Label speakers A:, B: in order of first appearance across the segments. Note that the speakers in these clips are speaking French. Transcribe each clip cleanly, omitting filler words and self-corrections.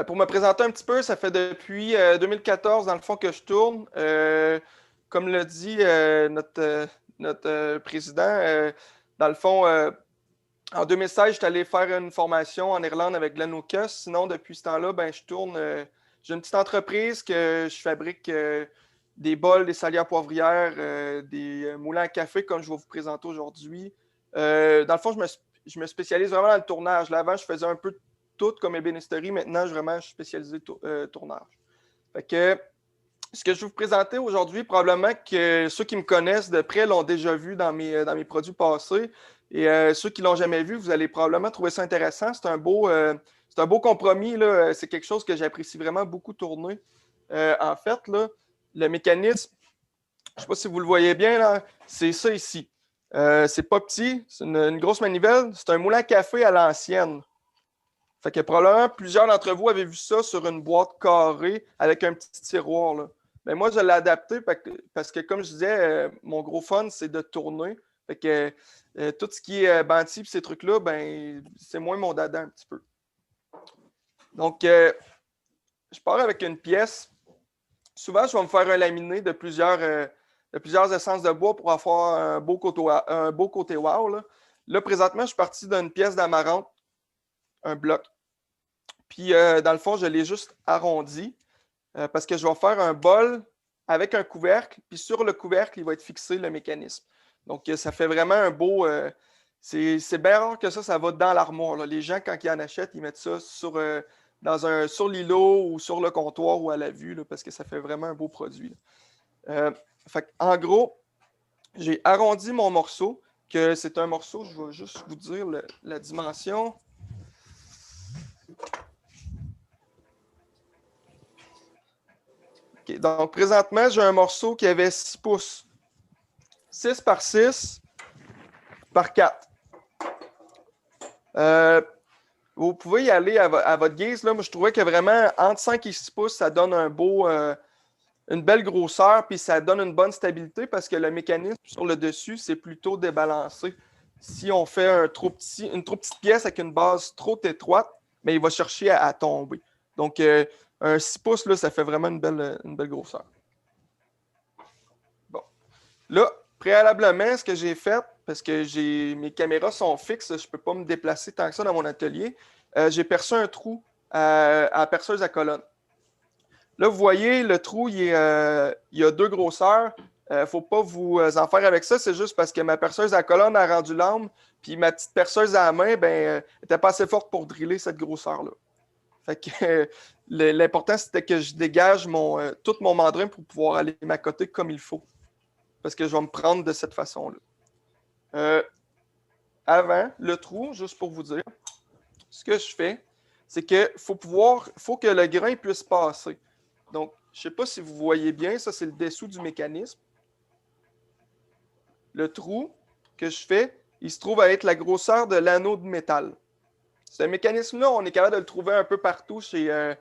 A: Pour me présenter un petit peu, ça fait depuis 2014, dans le fond, que je tourne. Comme l'a dit notre président, dans le fond, en 2016, j'étais allé faire une formation en Irlande avec Glenn Lucas. Sinon, depuis ce temps-là, ben, je tourne. J'ai une petite entreprise que je fabrique des bols, des salières poivrières, des moulins à café, comme je vais vous présenter aujourd'hui. Dans le fond, je me spécialise vraiment dans le tournage. Là, avant, je faisais un peu de tout comme ébénisterie. Maintenant, je suis spécialisé tournage. Fait que, ce que je vais vous présenter aujourd'hui, probablement que ceux qui me connaissent de près l'ont déjà vu dans mes produits passés. Et ceux qui ne l'ont jamais vu, vous allez probablement trouver ça intéressant. C'est un beau compromis, là. C'est quelque chose que j'apprécie vraiment beaucoup tourner. En fait, là, le mécanisme, je ne sais pas si vous le voyez bien, là, c'est ça ici. C'est pas petit, c'est une grosse manivelle. C'est un moulin à café à l'ancienne. Fait que probablement plusieurs d'entre vous avez vu ça sur une boîte carrée avec un petit tiroir, là. Mais moi, je l'ai adapté parce que, comme je disais, mon gros fun, c'est de tourner. Fait que tout ce qui est bandit et ces trucs-là, ben, c'est moins mon dada un petit peu. Donc, je pars avec une pièce. Souvent, je vais me faire un laminé de plusieurs essences de bois pour avoir un beau côté wow. Là, présentement, je suis parti d'une pièce d'amarante, un bloc. Puis, dans le fond, je l'ai juste arrondi parce que je vais faire un bol avec un couvercle. Puis, sur le couvercle, il va être fixé le mécanisme. Donc, ça fait vraiment un beau. C'est bien rare que ça va dans l'armoire, là. Les gens, quand ils en achètent, ils mettent ça sur l'îlot ou sur le comptoir ou à la vue, là, parce que ça fait vraiment un beau produit. En gros, j'ai arrondi mon morceau, que c'est un morceau, je vais juste vous dire la dimension. Okay, donc, présentement, j'ai un morceau qui avait 6 pouces. 6 par 6 par 4. Vous pouvez y aller à votre guise. Là. Moi, je trouvais que vraiment, entre 5 et 6 pouces, ça donne une belle grosseur, puis ça donne une bonne stabilité parce que le mécanisme sur le dessus, c'est plutôt débalancé. Si on fait une trop petite pièce avec une base trop étroite, mais il va chercher à tomber. Donc, un 6 pouces, là, ça fait vraiment une belle grosseur. Bon. Là, préalablement, ce que j'ai fait, parce que mes caméras sont fixes, je ne peux pas me déplacer tant que ça dans mon atelier, j'ai percé un trou à perceuse à colonne. Là, vous voyez, le trou, il y a 2 grosseurs. Il ne faut pas vous en faire avec ça. C'est juste parce que ma perceuse à colonne a rendu l'âme, puis ma petite perceuse à la main, n'était pas assez forte pour driller cette grosseur-là. Fait que l'important, c'était que je dégage tout mon mandrin pour pouvoir aller m'accoter comme il faut. Parce que je vais me prendre de cette façon-là. Avant le trou, juste pour vous dire, ce que je fais, c'est qu'il faut que le grain puisse passer. Donc, je ne sais pas si vous voyez bien, ça c'est le dessous du mécanisme. Le trou que je fais, il se trouve à être la grosseur de l'anneau de métal. Ce mécanisme-là, on est capable de le trouver un peu partout chez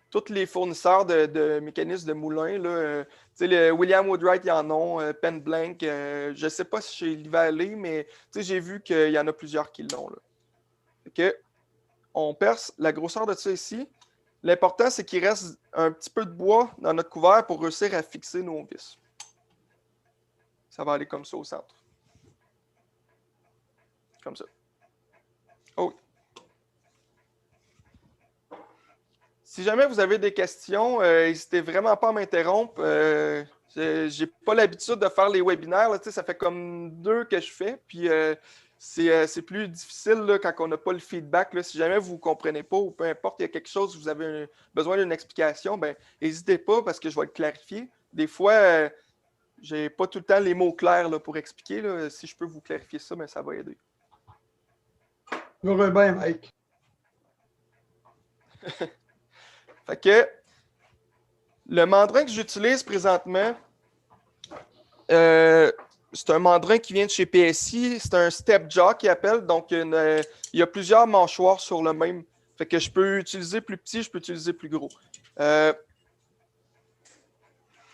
A: tous les fournisseurs de mécanismes de moulins. Le William Woodwright, ils en ont, Pen Blank. Je ne sais pas si chez Livalley, mais j'ai vu qu'il y en a plusieurs qui l'ont. On perce la grosseur de ça ici. L'important, c'est qu'il reste un petit peu de bois dans notre couvert pour réussir à fixer nos vis. Ça va aller comme ça au centre. Comme ça. Oh oui. Si jamais vous avez des questions, n'hésitez vraiment pas à m'interrompre. J'ai pas l'habitude de faire les webinaires. Là, ça fait comme 2 que je fais. Puis c'est plus difficile là, quand on n'a pas le feedback. Là. Si jamais vous ne comprenez pas ou peu importe, il y a quelque chose, vous avez besoin d'une explication, n'hésitez pas parce que je vais le clarifier. Des fois, je n'ai pas tout le temps les mots clairs là, pour expliquer. Là. Si je peux vous clarifier ça, ça va aider.
B: Ça va bien, Mike.
A: Fait que le mandrin que j'utilise présentement, c'est un mandrin qui vient de chez PSI. C'est un step jaw qui appelle. Donc, il y a plusieurs mâchoires sur le même. Fait que je peux utiliser plus petit, je peux utiliser plus gros. Dans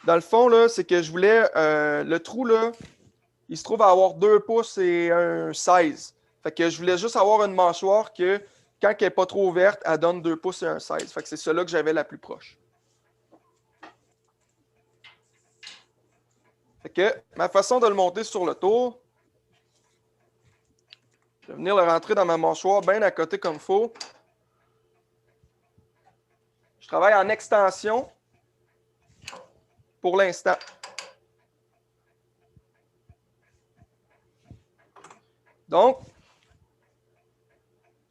A: le fond, là, c'est que je voulais le trou, là, il se trouve à avoir 2 pouces et un 16. Fait que je voulais juste avoir une mâchoire que quand elle n'est pas trop ouverte, elle donne 2 pouces et un 16. Fait que c'est celle-là que j'avais la plus proche. Fait que ma façon de le monter sur le tour, je vais venir le rentrer dans ma mâchoire bien à côté comme il faut. Je travaille en extension pour l'instant. Donc,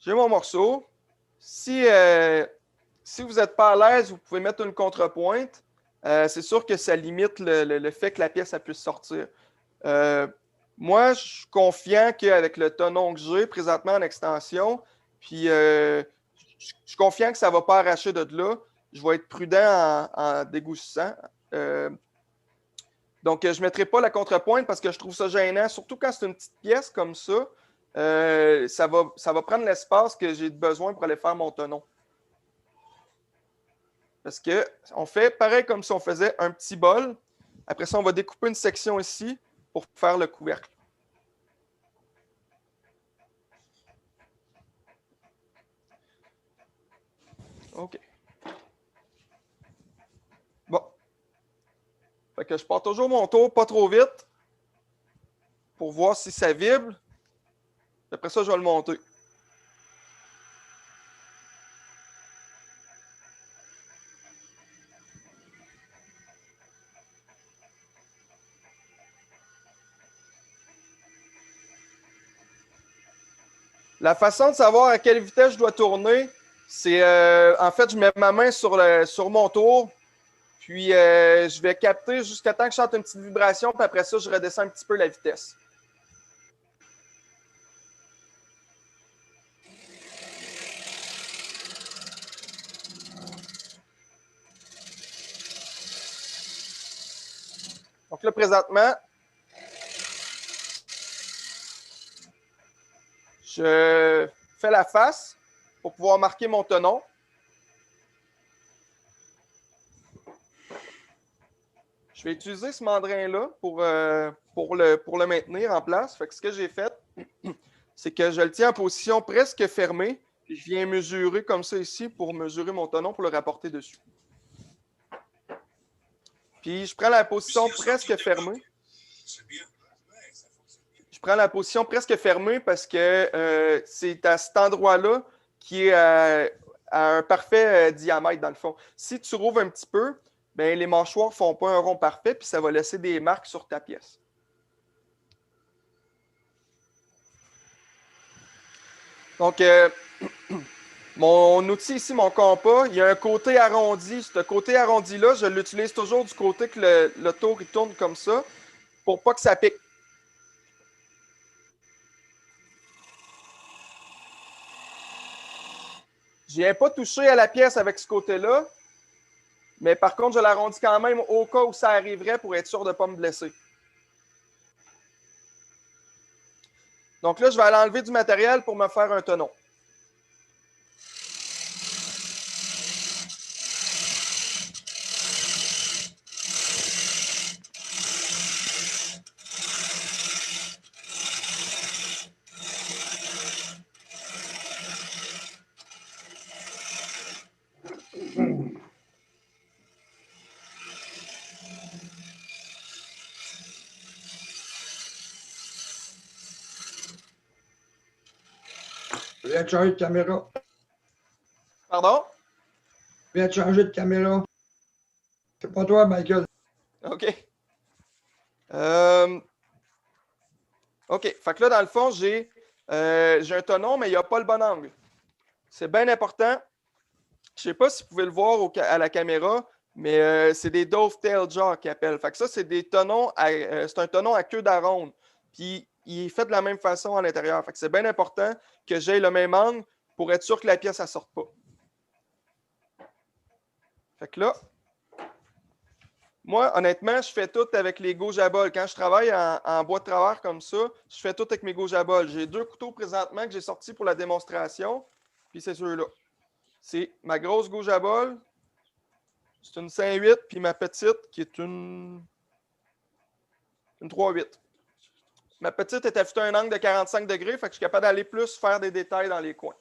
A: j'ai mon morceau. Si vous n'êtes pas à l'aise, vous pouvez mettre une contrepointe. C'est sûr que ça limite le fait que la pièce puisse sortir. Moi, je suis confiant qu'avec le tenon que j'ai présentement en extension, puis je suis confiant que ça ne va pas arracher de là. Je vais être prudent en dégoussant. Donc, je ne mettrai pas la contrepointe parce que je trouve ça gênant, surtout quand c'est une petite pièce comme ça. Ça va prendre l'espace que j'ai besoin pour aller faire mon tenon. Parce qu'on fait pareil comme si on faisait un petit bol. Après ça, on va découper une section ici pour faire le couvercle. OK. Bon. Fait que je pars toujours mon tour, pas trop vite, pour voir si ça vibre. Après ça, je vais le monter. La façon de savoir à quelle vitesse je dois tourner, c'est en fait, je mets ma main sur mon tour, puis je vais capter jusqu'à temps que je sente une petite vibration, puis après ça, je redescends un petit peu la vitesse. Donc là, présentement, je fais la face pour pouvoir marquer mon tenon. Je vais utiliser ce mandrin-là pour le maintenir en place. Fait que ce que j'ai fait, c'est que je le tiens en position presque fermée. Puis je viens mesurer comme ça ici pour mesurer mon tenon pour le rapporter dessus. Puis je prends la position presque fermée. Je prends la position presque fermée parce que c'est à cet endroit-là qui est à un parfait diamètre, dans le fond. Si tu rouvres un petit peu, ben, les mâchoires ne font pas un rond parfait, puis ça va laisser des marques sur ta pièce. Donc, mon outil ici, mon compas, il y a un côté arrondi. Ce côté arrondi-là, je l'utilise toujours du côté que le tour il tourne comme ça, pour pas que ça pique. Je ne viens pas toucher à la pièce avec ce côté-là, mais par contre, je l'arrondis quand même au cas où ça arriverait pour être sûr de ne pas me blesser. Donc là, je vais aller enlever du matériel pour me faire un tenon.
B: Je viens de changer de caméra.
A: Pardon?
B: Je viens de changer de caméra. C'est pas toi, Michael.
A: OK. OK. Fait que là, dans le fond, j'ai un tenon, mais il n'y a pas le bon angle. C'est bien important. Je ne sais pas si vous pouvez le voir à la caméra, mais c'est des dovetail jaws qu'ils appellent. Fait que ça, c'est des tenons c'est un tenon à queue d'aronde. Puis il est fait de la même façon à l'intérieur. Fait que c'est bien important que j'aie le même angle pour être sûr que la pièce ne sorte pas. Fait que là, moi, honnêtement, je fais tout avec les gauges à bol. Quand je travaille en bois de travers comme ça, je fais tout avec mes gauges à bol. J'ai 2 couteaux présentement que j'ai sortis pour la démonstration. Puis c'est ceux-là. C'est ma grosse gauge à bol. C'est une 5-8. Puis ma petite qui est une 3-8. Ma petite est affûtée à un angle de 45 degrés. Fait que je suis capable d'aller plus faire des détails dans les coins.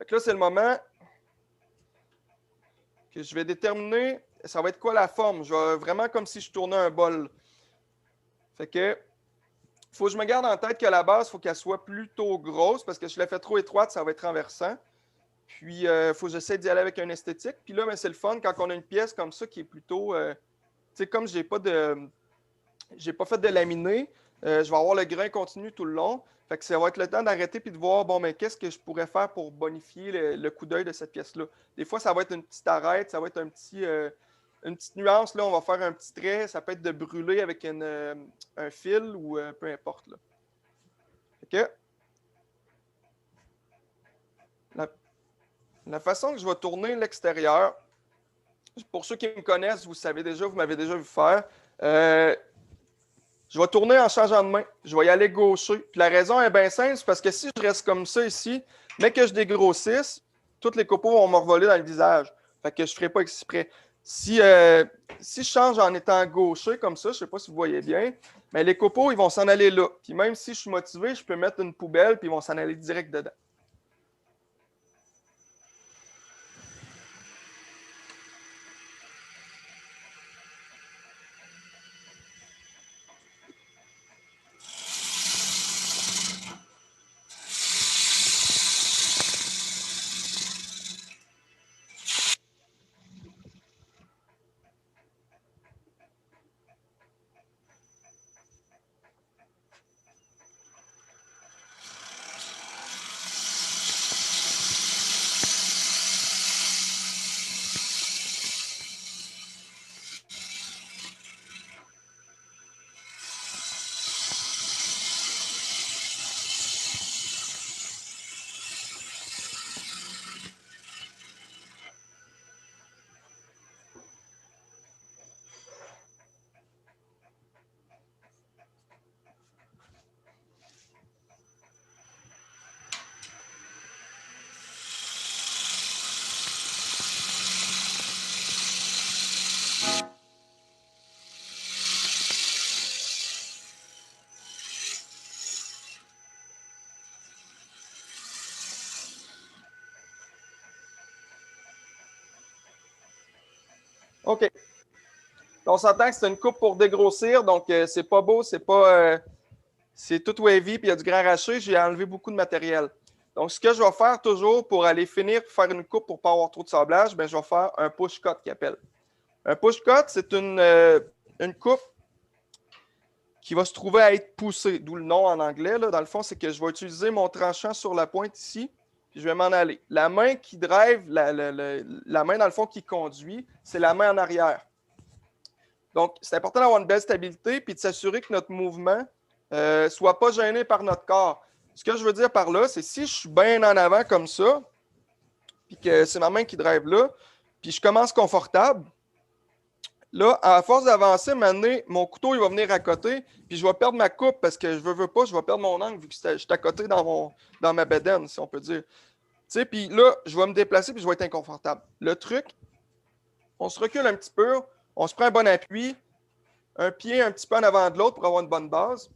A: Fait que là, c'est le moment que je vais déterminer ça va être quoi la forme. Je vais vraiment comme si je tournais un bol. Fait que il faut que je me garde en tête que la base, il faut qu'elle soit plutôt grosse parce que si je la fais trop étroite, ça va être renversant. Puis, il faut que j'essaie d'y aller avec un esthétique. Puis là, ben, c'est le fun quand on a une pièce comme ça qui est plutôt. Tu sais, comme j'ai pas fait de laminé, je vais avoir le grain continu tout le long. Fait que ça va être le temps d'arrêter puis de voir, bon, mais qu'est-ce que je pourrais faire pour bonifier le coup d'œil de cette pièce-là. Des fois, ça va être une petite arête, ça va être une petite nuance. Là, on va faire un petit trait. Ça peut être de brûler avec un fil ou peu importe. Là. Fait que la, la façon que je vais tourner l'extérieur, pour ceux qui me connaissent, vous savez déjà, vous m'avez déjà vu faire. Je vais tourner en changeant de main. Je vais y aller gaucher. Puis la raison est bien simple, c'est parce que si je reste comme ça ici, mais que je dégrossisse, tous les copeaux vont me revoler dans le visage. Fait que je ne ferai pas exprès. Si je change en étant gaucher comme ça, je ne sais pas si vous voyez bien, mais les copeaux, ils vont s'en aller là. Puis même si je suis motivé, je peux mettre une poubelle, puis ils vont s'en aller direct dedans. OK. On s'entend que c'est une coupe pour dégrossir, donc c'est pas beau, c'est tout wavy, puis il y a du grand arraché. J'ai enlevé beaucoup de matériel. Donc, ce que je vais faire toujours pour aller finir, faire une coupe pour ne pas avoir trop de sablage, ben, je vais faire un push cut qui appelle. Un push cut, c'est une coupe qui va se trouver à être poussée, d'où le nom en anglais. Là. Dans le fond, c'est que je vais utiliser mon tranchant sur la pointe ici, puis je vais m'en aller. La main qui drive, la main dans le fond qui conduit, c'est la main en arrière. Donc, c'est important d'avoir une belle stabilité puis de s'assurer que notre mouvement ne soit pas gêné par notre corps. Ce que je veux dire par là, c'est si je suis bien en avant comme ça, puis que c'est ma main qui drive là, puis je commence confortable, là, à force d'avancer, maintenant, mon couteau il va venir à côté, puis je vais perdre ma coupe parce que je veux pas, je vais perdre mon angle vu que je suis à côté dans ma bedaine, si on peut dire. Tu sais, puis là, je vais me déplacer puis je vais être inconfortable. Le truc, on se recule un petit peu, on se prend un bon appui, un pied un petit peu en avant de l'autre pour avoir une bonne base.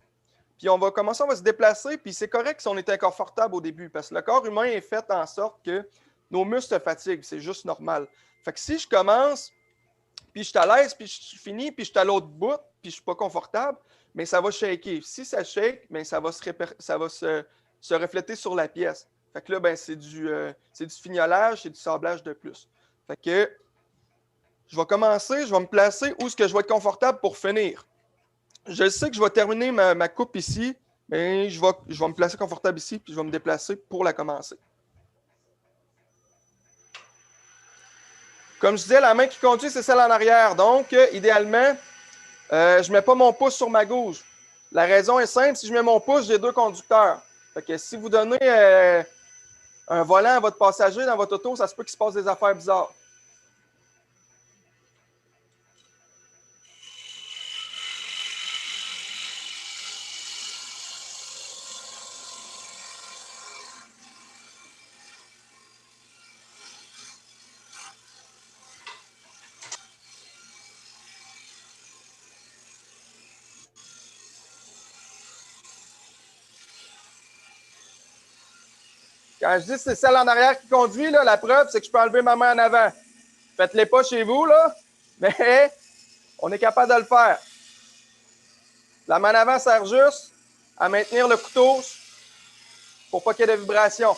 A: Puis on va commencer, on va se déplacer, puis c'est correct si on est inconfortable au début, parce que le corps humain est fait en sorte que nos muscles se fatiguent, c'est juste normal. Fait que si je commence, puis je suis à l'aise, puis je finis, puis je suis à l'autre bout, puis je suis pas confortable, mais ça va shaker. Si ça shake, bien, ça va se refléter sur la pièce. Fait que là, ben, c'est du fignolage, c'est du sablage de plus. Fait que je vais commencer, je vais me placer où est-ce que je vais être confortable pour finir. Je sais que je vais terminer ma coupe ici, mais je vais me placer confortable ici, puis je vais me déplacer pour la commencer. Comme je disais, la main qui conduit, c'est celle en arrière. Donc, idéalement, je ne mets pas mon pouce sur ma gauche. La raison est simple, si je mets mon pouce, j'ai deux conducteurs. Fait que si vous donnez un volant à votre passager dans votre auto, ça se peut qu'il se passe des affaires bizarres. Quand je dis que c'est celle en arrière qui conduit, là, la preuve, c'est que je peux enlever ma main en avant. Faites-les pas chez vous, là, mais on est capable de le faire. La main en avant sert juste à maintenir le couteau pour pas qu'il y ait de vibration.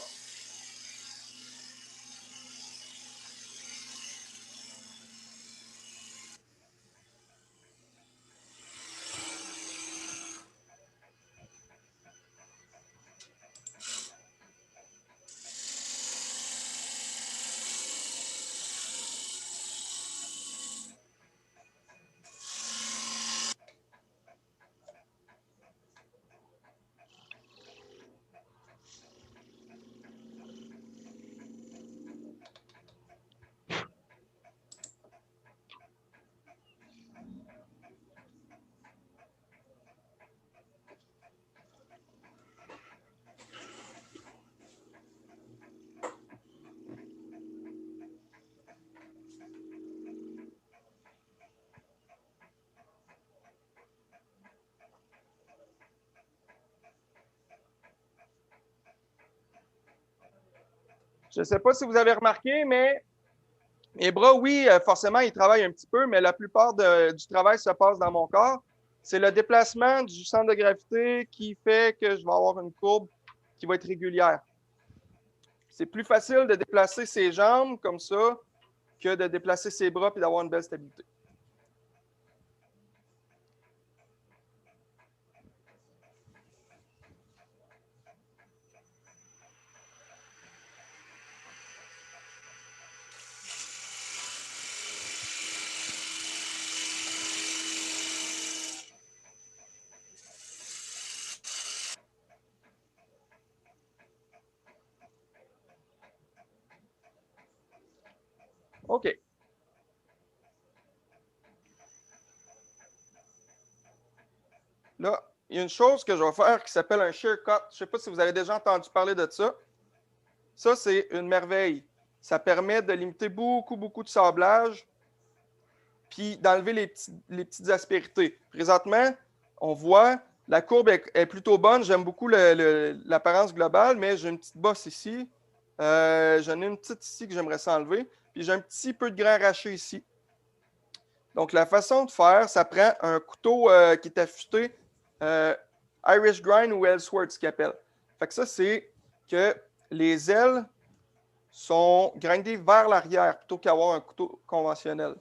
A: Je ne sais pas si vous avez remarqué, mais mes bras, oui, forcément, ils travaillent un petit peu, mais la plupart du travail se passe dans mon corps. C'est le déplacement du centre de gravité qui fait que je vais avoir une courbe qui va être régulière. C'est plus facile de déplacer ses jambes comme ça que de déplacer ses bras et d'avoir une belle stabilité. OK. Là, il y a une chose que je vais faire qui s'appelle un shear cut. Je ne sais pas si vous avez déjà entendu parler de ça. Ça, c'est une merveille. Ça permet de limiter beaucoup, beaucoup de sablage puis d'enlever les petites aspérités. Présentement, on voit, la courbe est plutôt bonne. J'aime beaucoup l'apparence globale, mais j'ai une petite bosse ici. J'en ai une petite ici que j'aimerais s'enlever. Puis j'ai un petit peu de grain arraché ici. Donc, la façon de faire, ça prend un couteau qui est affûté Irish Grind ou Ellsworth, ce qu'il appelle. Fait que ça, c'est que les ailes sont grindées vers l'arrière plutôt qu'avoir un couteau conventionnel.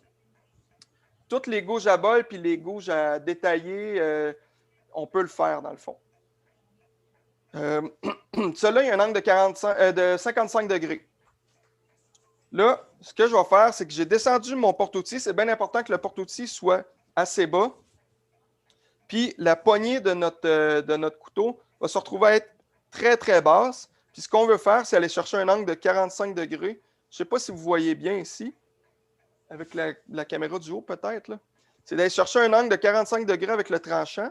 A: Toutes les gouges à bol puis les gouges à détailler, on peut le faire dans le fond. Celui-là, il y a un angle de 55 degrés. Là, ce que je vais faire, c'est que j'ai descendu mon porte-outils. C'est bien important que le porte-outils soit assez bas. Puis la poignée de notre couteau va se retrouver à être très, très basse. Puis ce qu'on veut faire, c'est aller chercher un angle de 45 degrés. Je ne sais pas si vous voyez bien ici, avec la caméra du haut peut-être. C'est d'aller chercher un angle de 45 degrés avec le tranchant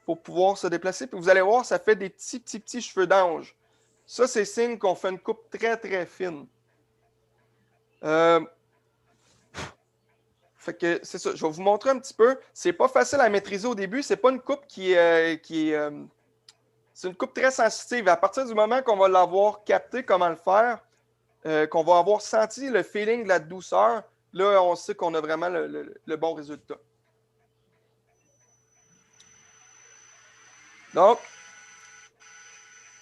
A: pour pouvoir se déplacer. Puis vous allez voir, ça fait des petits cheveux d'ange. Ça, c'est signe qu'on fait une coupe très, très fine. Fait que c'est ça. Je vais vous montrer un petit peu. C'est pas facile à maîtriser au début. C'est pas une coupe c'est une coupe très sensitive. À partir du moment qu'on va l'avoir capté comment le faire, qu'on va avoir senti le feeling de la douceur, là, on sait qu'on a vraiment le bon résultat. Donc,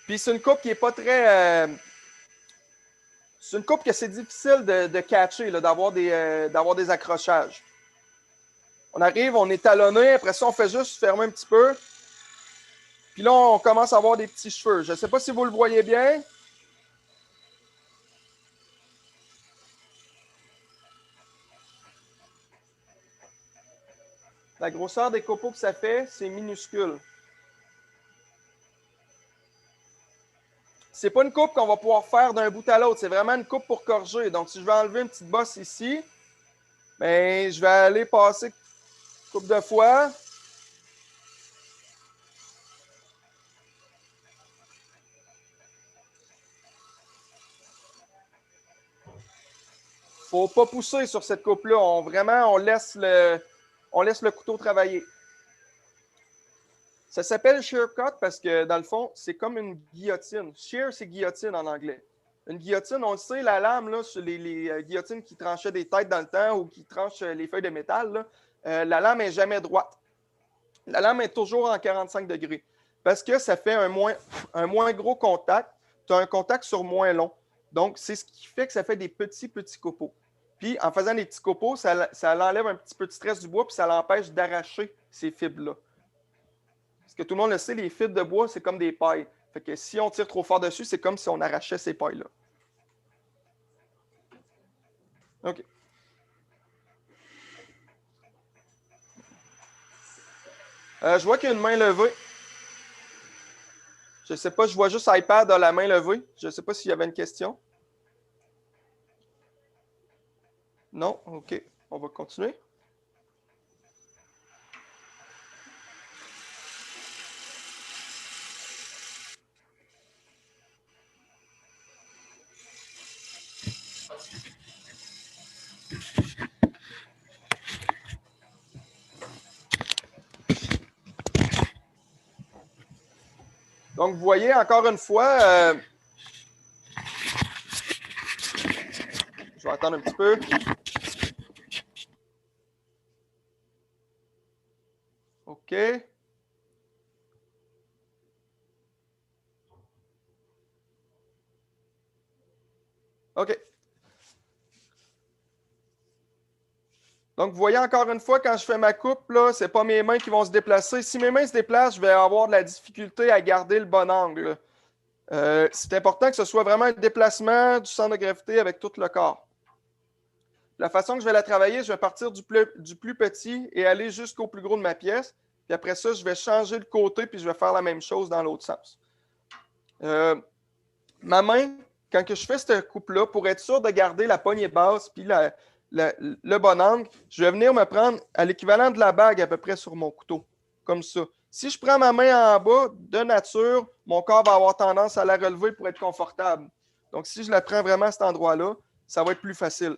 A: puis c'est une coupe qui n'est pas très... c'est une coupe que c'est difficile de catcher, d'avoir des accrochages. On arrive, on est talonné, après ça, on fait juste fermer un petit peu. Puis là, on commence à avoir des petits cheveux. Je ne sais pas si vous le voyez bien. La grosseur des copeaux que ça fait, c'est minuscule. C'est pas une coupe qu'on va pouvoir faire d'un bout à l'autre. C'est vraiment une coupe pour corriger. Donc, si je vais enlever une petite bosse ici, bien, je vais aller passer une coupe de fois. Il ne faut pas pousser sur cette coupe-là. On laisse le couteau travailler. Ça s'appelle shear cut parce que, dans le fond, c'est comme une guillotine. Shear, c'est guillotine en anglais. Une guillotine, on le sait, la lame, là, sur les guillotines qui tranchaient des têtes dans le temps ou qui tranchent les feuilles de métal, là, la lame n'est jamais droite. La lame est toujours en 45 degrés parce que ça fait un moins gros contact. Tu as un contact sur moins long. Donc, c'est ce qui fait que ça fait des petits copeaux. Puis, en faisant des petits copeaux, ça enlève un petit peu de stress du bois puis ça l'empêche d'arracher ces fibres-là. Parce que tout le monde le sait, les fibres de bois, c'est comme des pailles. Fait que si on tire trop fort dessus, c'est comme si on arrachait ces pailles-là. OK. Je vois qu'il y a une main levée. Je ne sais pas, je vois juste iPad à la main levée. Je ne sais pas s'il y avait une question. Non? OK. On va continuer. Donc, vous voyez, encore une fois, je vais attendre un petit peu. OK. OK. Donc, vous voyez encore une fois, quand je fais ma coupe, ce n'est pas mes mains qui vont se déplacer. Si mes mains se déplacent, je vais avoir de la difficulté à garder le bon angle. C'est important que ce soit vraiment un déplacement du centre de gravité avec tout le corps. La façon que je vais la travailler, je vais partir du plus petit et aller jusqu'au plus gros de ma pièce. Puis après ça, je vais changer de côté puis je vais faire la même chose dans l'autre sens. Ma main, quand que je fais cette coupe-là, pour être sûr de garder la poignée basse puis le bon angle, je vais venir me prendre à l'équivalent de la bague à peu près sur mon couteau, comme ça. Si je prends ma main en bas, de nature, mon corps va avoir tendance à la relever pour être confortable. Donc, si je la prends vraiment à cet endroit-là, ça va être plus facile.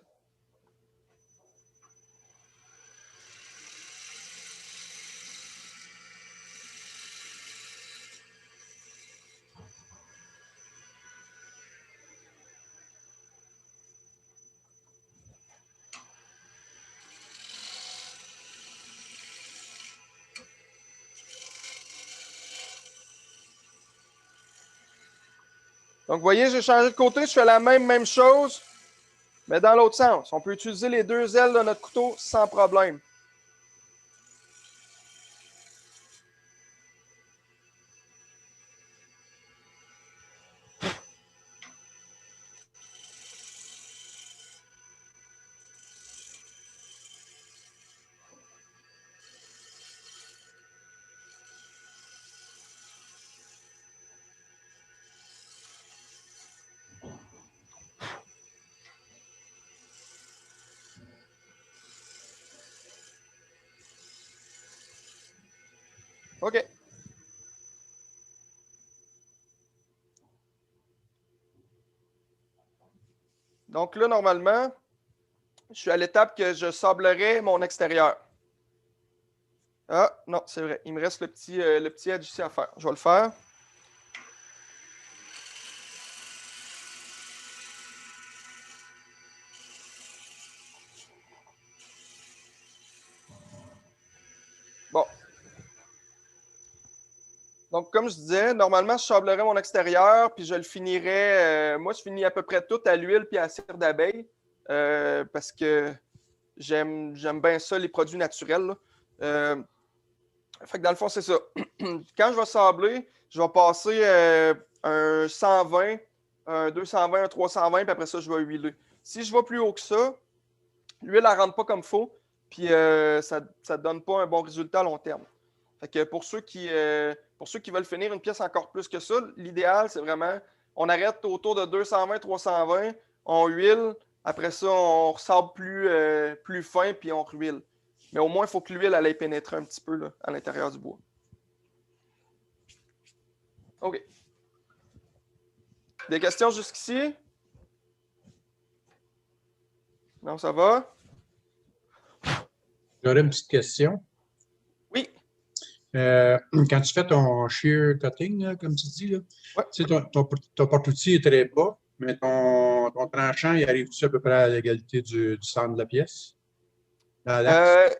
A: Donc, vous voyez, j'ai changé de côté, je fais la même chose, mais dans l'autre sens. On peut utiliser les deux ailes de notre couteau sans problème. OK. Donc là, normalement, je suis à l'étape que je sablerai mon extérieur. Ah, non, c'est vrai. Il me reste le petit edge ici à faire. Je vais le faire. Bon. Donc, comme je disais, normalement, je sablerais mon extérieur, puis je le finirais. Moi, je finis à peu près tout à l'huile puis à la cire d'abeille, parce que j'aime bien ça, les produits naturels. Fait que dans le fond, c'est ça. Quand je vais sabler, je vais passer un 120, un 220, un 320, puis après ça, je vais huiler. Si je vais plus haut que ça, l'huile, elle ne rentre pas comme il faut, puis ça ne donne pas un bon résultat à long terme. Fait que pour ceux qui veulent finir une pièce encore plus que ça, l'idéal, c'est vraiment, on arrête autour de 220, 320, on huile, après ça, on ressable plus fin, puis on ruile. Mais au moins, il faut que l'huile aille pénétrer un petit peu là, à l'intérieur du bois. OK. Des questions jusqu'ici? Non, ça va?
C: J'aurais une petite question.
A: Oui.
C: Quand tu fais ton shear cutting, là, comme tu dis, là,
A: Ouais.
C: tu sais, ton porte-outil est très bas, mais ton tranchant, il arrive-tu à peu près à l'égalité du centre de la pièce? Dans l'axe?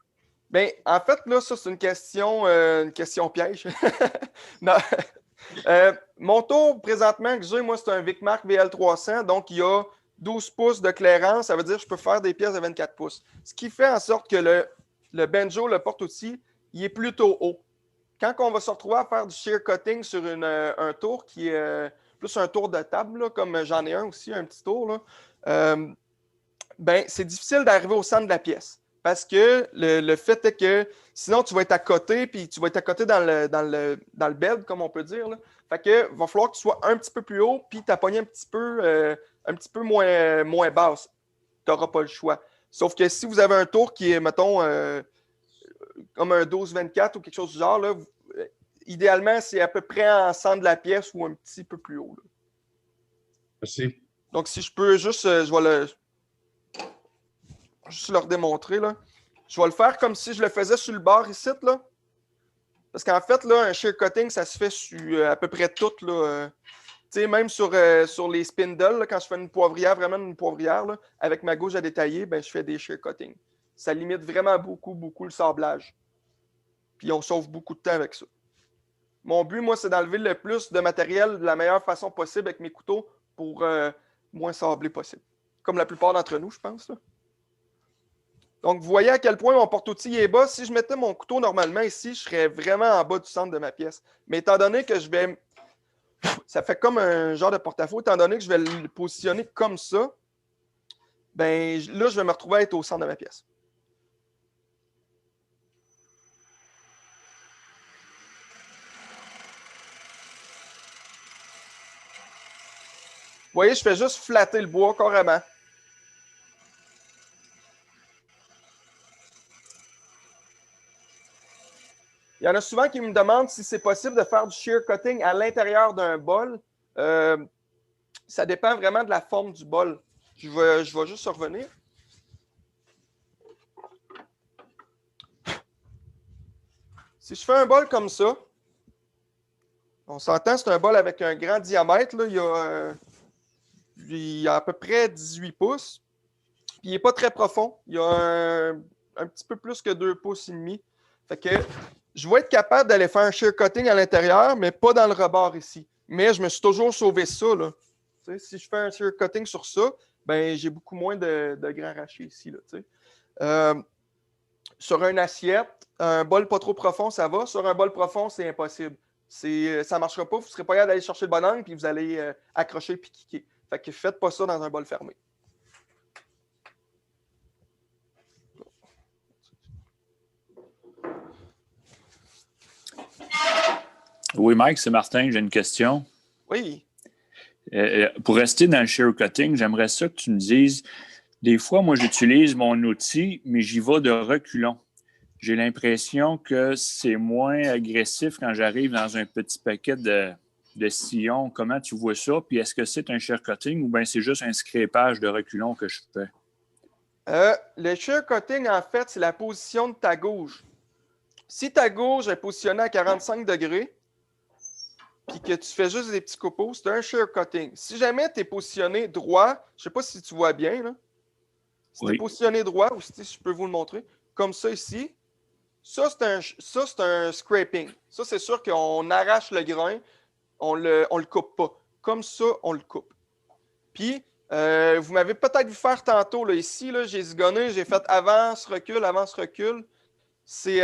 A: Ben, en fait, là, ça, c'est une question piège. Non. Mon tour, présentement, que j'ai, moi, c'est un VicMark VL300. Donc, il y a 12 pouces de clairance. Ça veut dire que je peux faire des pièces de 24 pouces. Ce qui fait en sorte que le banjo, le porte-outil, il est plutôt haut. Quand on va se retrouver à faire du shear cutting sur un tour qui est plus un tour de table, là, comme j'en ai un aussi, un petit tour, là, ben, c'est difficile d'arriver au centre de la pièce. Parce que le fait est que sinon, tu vas être à côté, puis tu vas être à côté dans le bed, comme on peut dire. Là. Fait que va falloir que tu sois un petit peu plus haut, puis t'appoigner un petit peu moins basse. Tu n'auras pas le choix. Sauf que si vous avez un tour qui est, mettons, comme un 12-24 ou quelque chose du genre, là, idéalement, c'est à peu près en centre de la pièce ou un petit peu plus haut. Là.
C: Merci.
A: Donc, si je peux juste, je vais juste leur démontrer. Là. Je vais le faire comme si je le faisais sur le bord ici. Là. Parce qu'en fait, là, un shear cutting, ça se fait sur à peu près tout. Là, même sur les spindles, là, quand je fais une poivrière, vraiment une poivrière, là, avec ma gauche à détailler, ben, je fais des shear cutting. Ça limite vraiment beaucoup, beaucoup le sablage. Puis on sauve beaucoup de temps avec ça. Mon but, moi, c'est d'enlever le plus de matériel de la meilleure façon possible avec mes couteaux pour moins sabler possible. Comme la plupart d'entre nous, je pense. Là. Donc, vous voyez à quel point mon porte-outil est bas. Si je mettais mon couteau normalement ici, je serais vraiment en bas du centre de ma pièce. Mais étant donné que je vais... Ça fait comme un genre de porte-à-faux. Étant donné que je vais le positionner comme ça, ben là, je vais me retrouver à être au centre de ma pièce. Vous voyez, je fais juste flatter le bois carrément. Il y en a souvent qui me demandent si c'est possible de faire du shear cutting à l'intérieur d'un bol. Ça dépend vraiment de la forme du bol. Je vais juste revenir. Si je fais un bol comme ça, on s'entend, c'est un bol avec un grand diamètre. Là. Il y a à peu près 18 pouces. Puis il n'est pas très profond. Il y a un petit peu plus que 2 pouces et demi. Fait que je vais être capable d'aller faire un shear cutting à l'intérieur, mais pas dans le rebord ici. Mais je me suis toujours sauvé ça. Là. Si je fais un shear cutting sur ça, ben, j'ai beaucoup moins de grands rachis ici. Là, sur une assiette, un bol pas trop profond, ça va. Sur un bol profond, c'est impossible. Ça ne marchera pas. Vous ne serez pas capable d'aller chercher le bon angle puis vous allez accrocher et kicker. Fait que faites pas ça dans un bol fermé.
D: Oui, Mike, c'est Martin, j'ai une question.
A: Oui.
D: Pour rester dans le shear cutting, j'aimerais ça que tu me dises, des fois, moi, j'utilise mon outil, mais j'y vais de reculons. J'ai l'impression que c'est moins agressif quand j'arrive dans un petit paquet de sillons. Comment tu vois ça? Puis est-ce que c'est un shear cutting ou bien c'est juste un scrapage de reculons que je fais?
A: Le shear cutting, en fait, c'est la position de ta gauge. Si ta gauge est positionnée à 45 degrés, puis que tu fais juste des petits copeaux, c'est un shear cutting. Si jamais tu es positionné droit, je ne sais pas si tu vois bien, là. Si tu es positionné droit, ou si je peux vous le montrer, comme ça ici, ça c'est un scraping. Ça, c'est sûr qu'on arrache le grain, on le coupe pas. Comme ça, on le coupe. Puis, vous m'avez peut-être vu faire tantôt, là, ici, là, j'ai zigonné, j'ai fait avance, recul. C'est,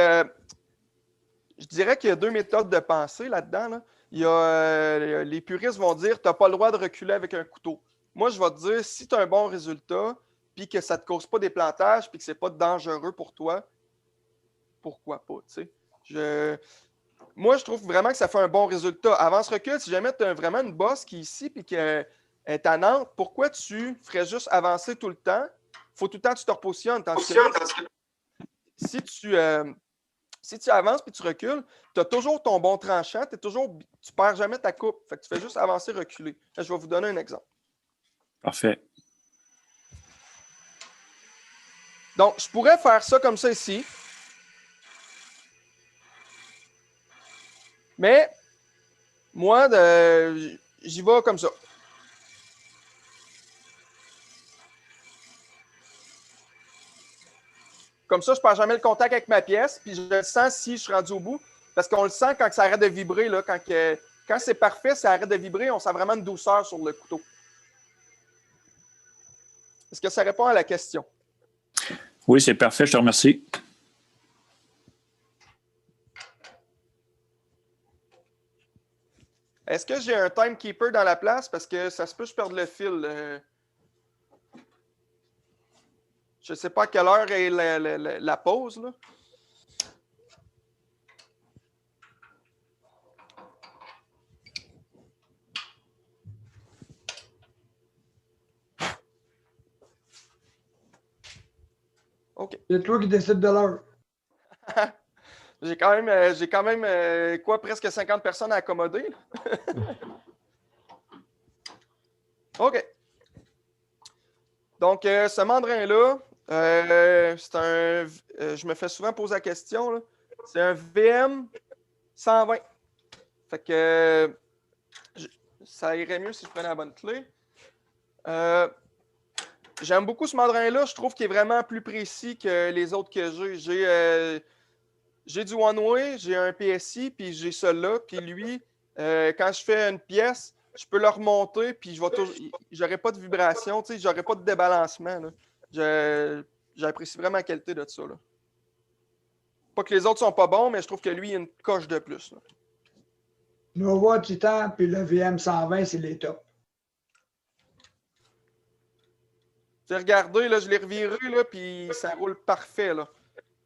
A: je dirais qu'il y a deux méthodes de pensée là-dedans. Là. Il y a, les puristes vont dire tu n'as pas le droit de reculer avec un couteau. Moi, je vais te dire, si tu as un bon résultat, puis que ça ne te cause pas des plantages, puis que ce n'est pas dangereux pour toi, pourquoi pas? Moi, je trouve vraiment que ça fait un bon résultat. Avance-recul, si jamais tu as vraiment une bosse qui est ici, puis qui est tannante, pourquoi tu ferais juste avancer tout le temps? Il faut tout le temps que tu te repositionnes. Si tu avances puis tu recules, tu as toujours ton bon tranchant, tu ne perds jamais ta coupe. Fait que tu fais juste avancer, reculer. Là, je vais vous donner un exemple.
D: Parfait.
A: Donc, je pourrais faire ça comme ça ici. Mais moi, j'y vais comme ça. Comme ça, je ne perds jamais le contact avec ma pièce, puis je le sens si je suis rendu au bout, parce qu'on le sent quand ça arrête de vibrer. Là, quand c'est parfait, ça arrête de vibrer, on sent vraiment une douceur sur le couteau. Est-ce que ça répond à la question?
D: Oui, c'est parfait, je te remercie.
A: Est-ce que j'ai un timekeeper dans la place? Parce que ça se peut que je perde le fil. Je ne sais pas à quelle heure est la pause. Là. OK.
B: C'est toi qui décides de l'heure.
A: J'ai quand même quoi, presque 50 personnes à accommoder. OK. Donc, ce mandrin-là, c'est un. Je me fais souvent poser la question. Là. C'est un VM 120. Fait que ça irait mieux si je prenais la bonne clé. J'aime beaucoup ce mandrin-là. Je trouve qu'il est vraiment plus précis que les autres que j'ai. J'ai du one-way, j'ai un PSI, puis j'ai celui-là. Puis lui, quand je fais une pièce, je peux le remonter, puis j'aurai pas de vibration, tu sais, j'aurai pas de débalancement. J'apprécie vraiment la qualité de ça. Là. Pas que les autres sont pas bons, mais je trouve que lui, il a une coche de plus. Là.
B: Nova, Titan, puis le VM 120, c'est les tops.
A: Regardez, là, je l'ai reviré, là, puis ça roule parfait. Là.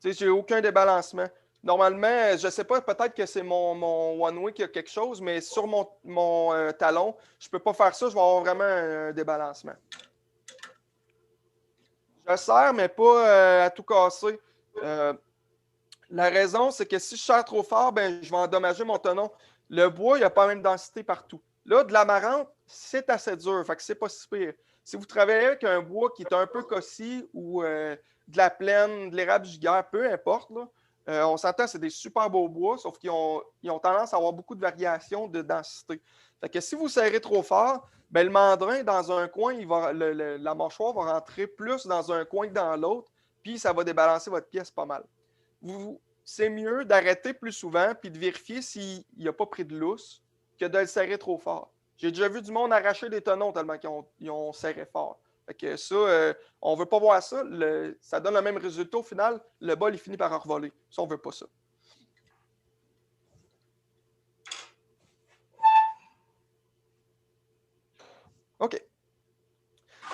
A: Tu sais, j'ai aucun débalancement. Normalement, je ne sais pas, peut-être que c'est mon one-way qui a quelque chose, mais sur mon talon, je ne peux pas faire ça, je vais avoir vraiment un débalancement. Je serre, mais pas à tout casser. La raison, c'est que si je serre trop fort, ben, je vais endommager mon tenon. Le bois, il n'y a pas la même densité partout. Là, de l'amarante, c'est assez dur, fait que c'est pas si pire. Si vous travaillez avec un bois qui est un peu cossi ou de la plaine, de l'érable giguère, peu importe, là, on s'entend, c'est des super beaux bois, sauf qu'ils ont tendance à avoir beaucoup de variations de densité. Fait que si vous serrez trop fort, ben, le mandrin, dans un coin, la mâchoire va rentrer plus dans un coin que dans l'autre, puis ça va débalancer votre pièce pas mal. C'est mieux d'arrêter plus souvent puis de vérifier s'il n'y a pas pris de lousse que de le serrer trop fort. J'ai déjà vu du monde arracher des tenons tellement qu'ils ont serré fort. Fait que ça, on ne veut pas voir ça. Ça donne le même résultat au final. Le bol, il finit par en revoler. Ça, on ne veut pas ça. OK.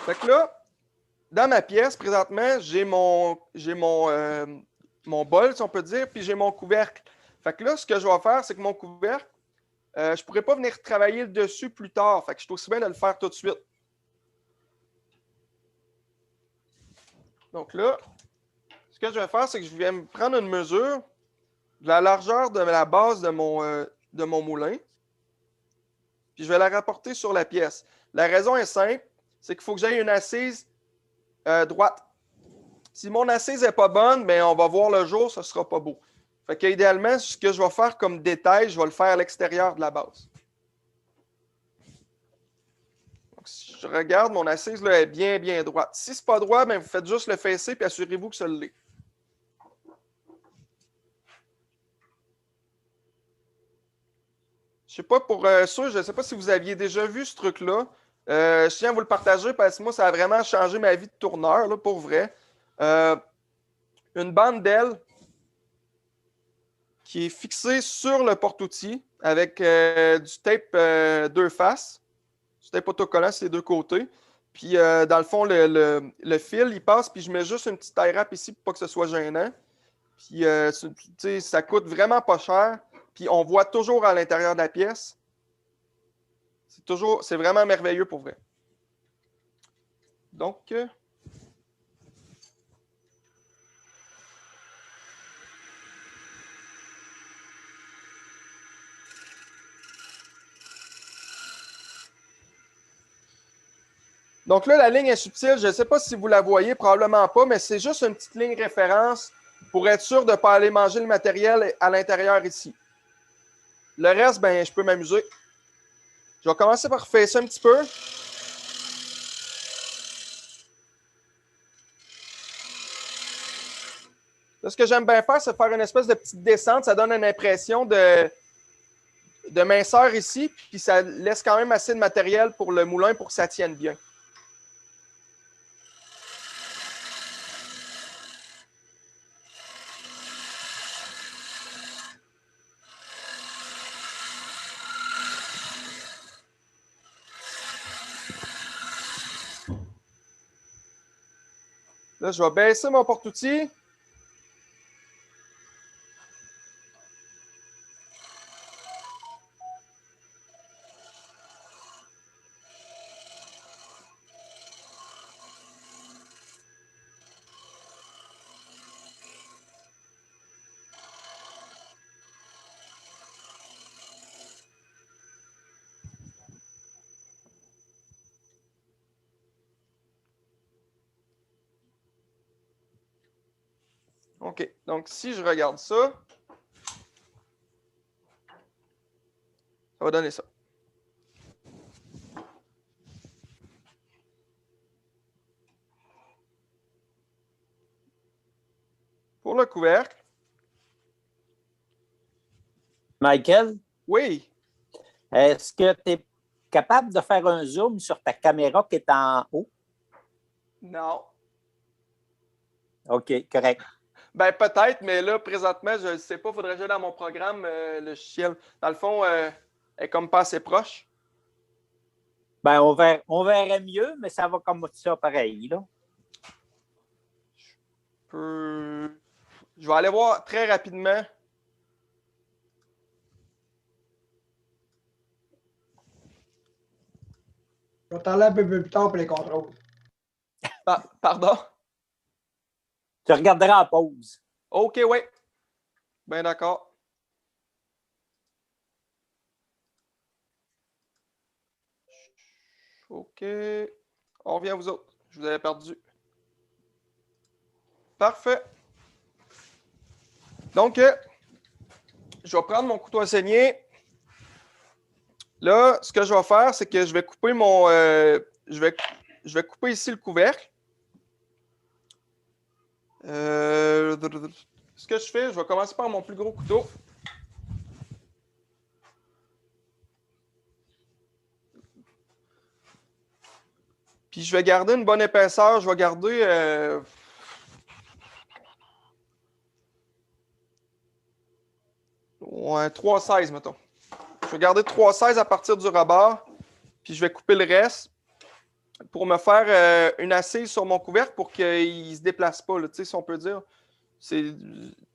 A: Fait que là, dans ma pièce, présentement, j'ai mon bol, si on peut dire, puis j'ai mon couvercle. Fait que là, ce que je vais faire, c'est que mon couvercle, je ne pourrais pas venir travailler le dessus plus tard. Fait que je suis aussi bien de le faire tout de suite. Donc là, ce que je vais faire, c'est que je vais me prendre une mesure de la largeur de la base de mon moulin. Puis je vais la rapporter sur la pièce. La raison est simple, c'est qu'il faut que j'aie une assise droite. Si mon assise n'est pas bonne, bien, on va voir le jour, ce ne sera pas beau. Fait qu'idéalement, ce que je vais faire comme détail, je vais le faire à l'extérieur de la base. Donc, si je regarde, mon assise là, est bien, bien droite. Si ce n'est pas droit, bien, vous faites juste le fesser et assurez-vous que ça l'est. Je ne sais pas pour ça, je ne sais pas si vous aviez déjà vu ce truc-là. Je tiens à vous le partager parce que moi, ça a vraiment changé ma vie de tourneur, là, pour vrai. Une bande d'aile qui est fixée sur le porte-outils avec du tape deux faces. Du tape autocollant sur les deux côtés. Puis, dans le fond, le fil, il passe, puis je mets juste une petite tie wrap ici pour pas que ce soit gênant. Puis, ça coûte vraiment pas cher. Puis, on voit toujours à l'intérieur de la pièce. C'est vraiment merveilleux pour vrai. Donc, donc là, la ligne est subtile. Je ne sais pas si vous la voyez, probablement pas, mais c'est juste une petite ligne référence pour être sûr de ne pas aller manger le matériel à l'intérieur ici. le reste, ben, je peux m'amuser. Je vais commencer par faire ça un petit peu. Là, ce que j'aime bien faire, c'est faire une espèce de petite descente. Ça donne une impression de minceur ici, puis ça laisse quand même assez de matériel pour le moulin pour que ça tienne bien. Là, je vais baisser mon porte-outils. OK. Donc, si je regarde ça, ça va donner ça. Pour le couvercle.
E: Michael,
A: Oui.
E: est-ce que tu es capable de faire un zoom sur ta caméra qui est en haut?
A: Non.
E: OK, correct.
A: Ben, peut-être, mais là, présentement, je ne sais pas. Il faudrait que j'aille dans mon programme, le logiciel. Dans le fond, elle est comme pas assez proche.
E: Ben, on verrait mieux, mais ça va comme ça pareil, là.
A: Je vais aller voir très rapidement.
B: Je vais t'aller un peu plus tard pour les contrôles.
A: Pardon?
E: Tu regarderas en pause.
A: OK, oui. Ben d'accord. OK. On revient à vous autres. Je vous avais perdu. Parfait. Donc, je vais prendre mon couteau à saigner. Là, ce que je vais faire, c'est que je vais couper mon... je vais couper ici le couvercle. Ce que je fais, je vais commencer par mon plus gros couteau. Puis je vais garder une bonne épaisseur. Je vais garder... ouais, 3,16, mettons. Je vais garder 3,16 à partir du rebord. Puis je vais couper le reste pour me faire une assise sur mon couvercle pour qu'il ne se déplace pas, là, si on peut dire.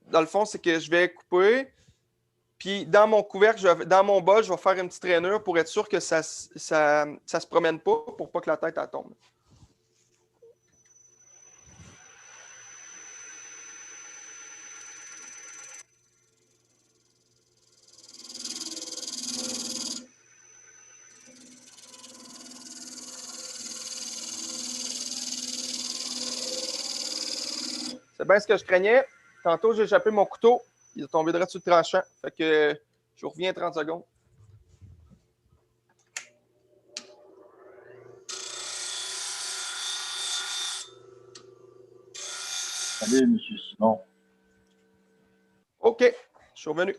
A: Dans le fond, c'est que je vais couper. Puis dans mon couvercle, dans mon bol, je vais faire une petite rainure pour être sûr que ça se promène pas pour pas que la tête elle tombe. C'est bien ce que je craignais. Tantôt, j'ai échappé mon couteau. Il est tombé direct sur le tranchant. Fait que je vous reviens 30 secondes.
F: Salut, M. Simon.
A: OK, je suis revenu.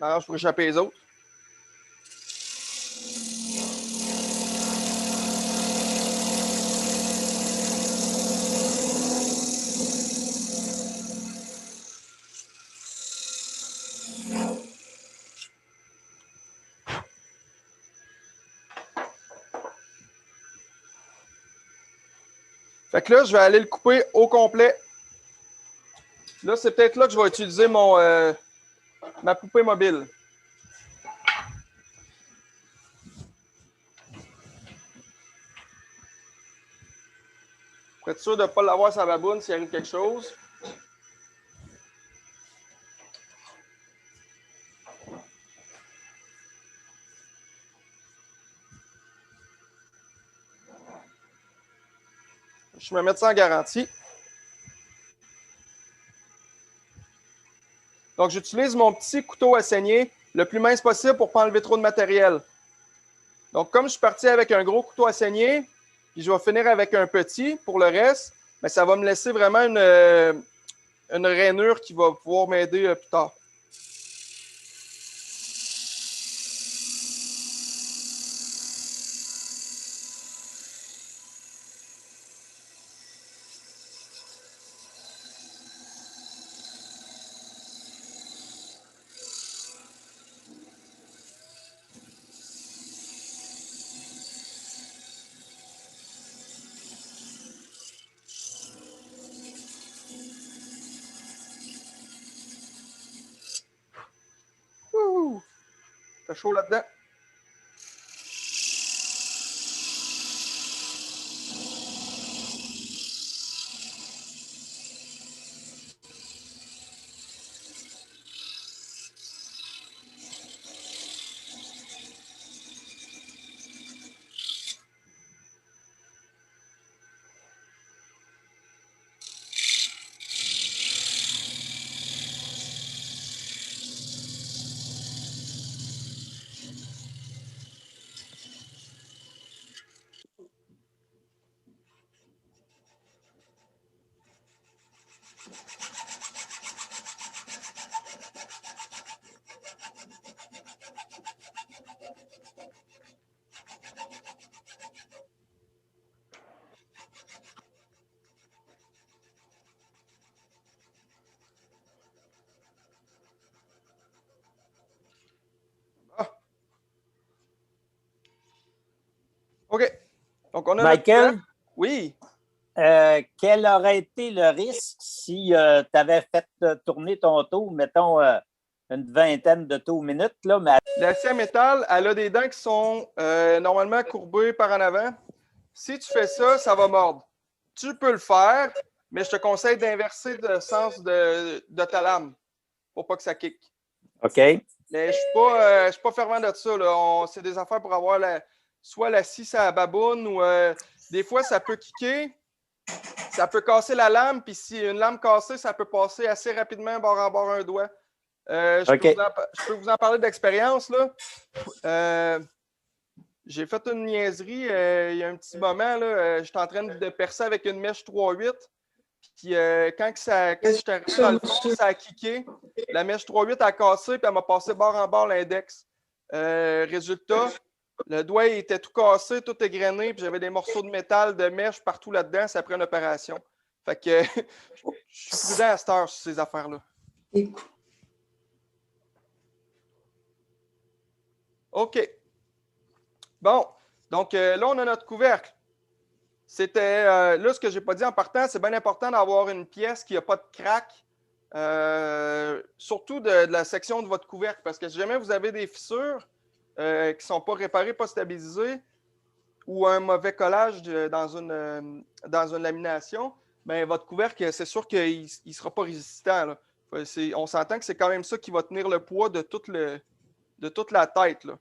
A: Alors, je peux échapper les autres. Fait que là, je vais aller le couper au complet. Là, c'est peut-être là que je vais utiliser ma poupée mobile. Pour être sûr de ne pas l'avoir sa baboune s'il arrive quelque chose. Je vais me mettre ça en garantie. Donc, j'utilise mon petit couteau à saigner le plus mince possible pour ne pas enlever trop de matériel. Donc, comme je suis parti avec un gros couteau à saigner, puis je vais finir avec un petit pour le reste, mais ça va me laisser vraiment une rainure qui va pouvoir m'aider plus tard. Wouhou! Fait chaud là-dedans. OK. Donc, on a
E: Michael?
A: notre... Oui.
E: Quel aurait été le risque si tu avais fait tourner ton tour, mettons, une vingtaine de tours minutes, là, mais...
A: L'acier à métal, elle a des dents qui sont normalement courbées par en avant. Si tu fais ça, ça va mordre. Tu peux le faire, mais je te conseille d'inverser le sens de ta lame pour pas que ça kick.
E: OK.
A: Mais je suis pas fervent de ça. C'est des affaires pour avoir soit la scie à la baboune ou des fois, ça peut kicker. Ça peut casser la lame, puis si une lame cassée, ça peut passer assez rapidement bord en bord un doigt. Je peux vous en parler d'expérience. J'ai fait une niaiserie il y a un petit moment. J'étais en train de percer avec une mèche 3-8. Puis quand j'étais arrivé dans le fond, ça a kické. La mèche 3-8 a cassé, puis elle m'a passé bord en bord l'index. Résultat, le doigt il était tout cassé, tout égrené, puis j'avais des morceaux de métal, de mèche partout là-dedans. Ça a pris une opération. Fait que je suis prudent à cette heure sur ces affaires-là. OK. Bon. Donc là, on a notre couvercle. C'était, là, ce que je n'ai pas dit en partant, c'est bien important d'avoir une pièce qui n'a pas de craque, surtout de la section de votre couvercle, parce que si jamais vous avez des fissures qui ne sont pas réparées, pas stabilisées, ou un mauvais collage dans une lamination, bien, votre couvercle, c'est sûr qu'il ne sera pas résistant, là. On s'entend que c'est quand même ça qui va tenir le poids de toute la tête, là.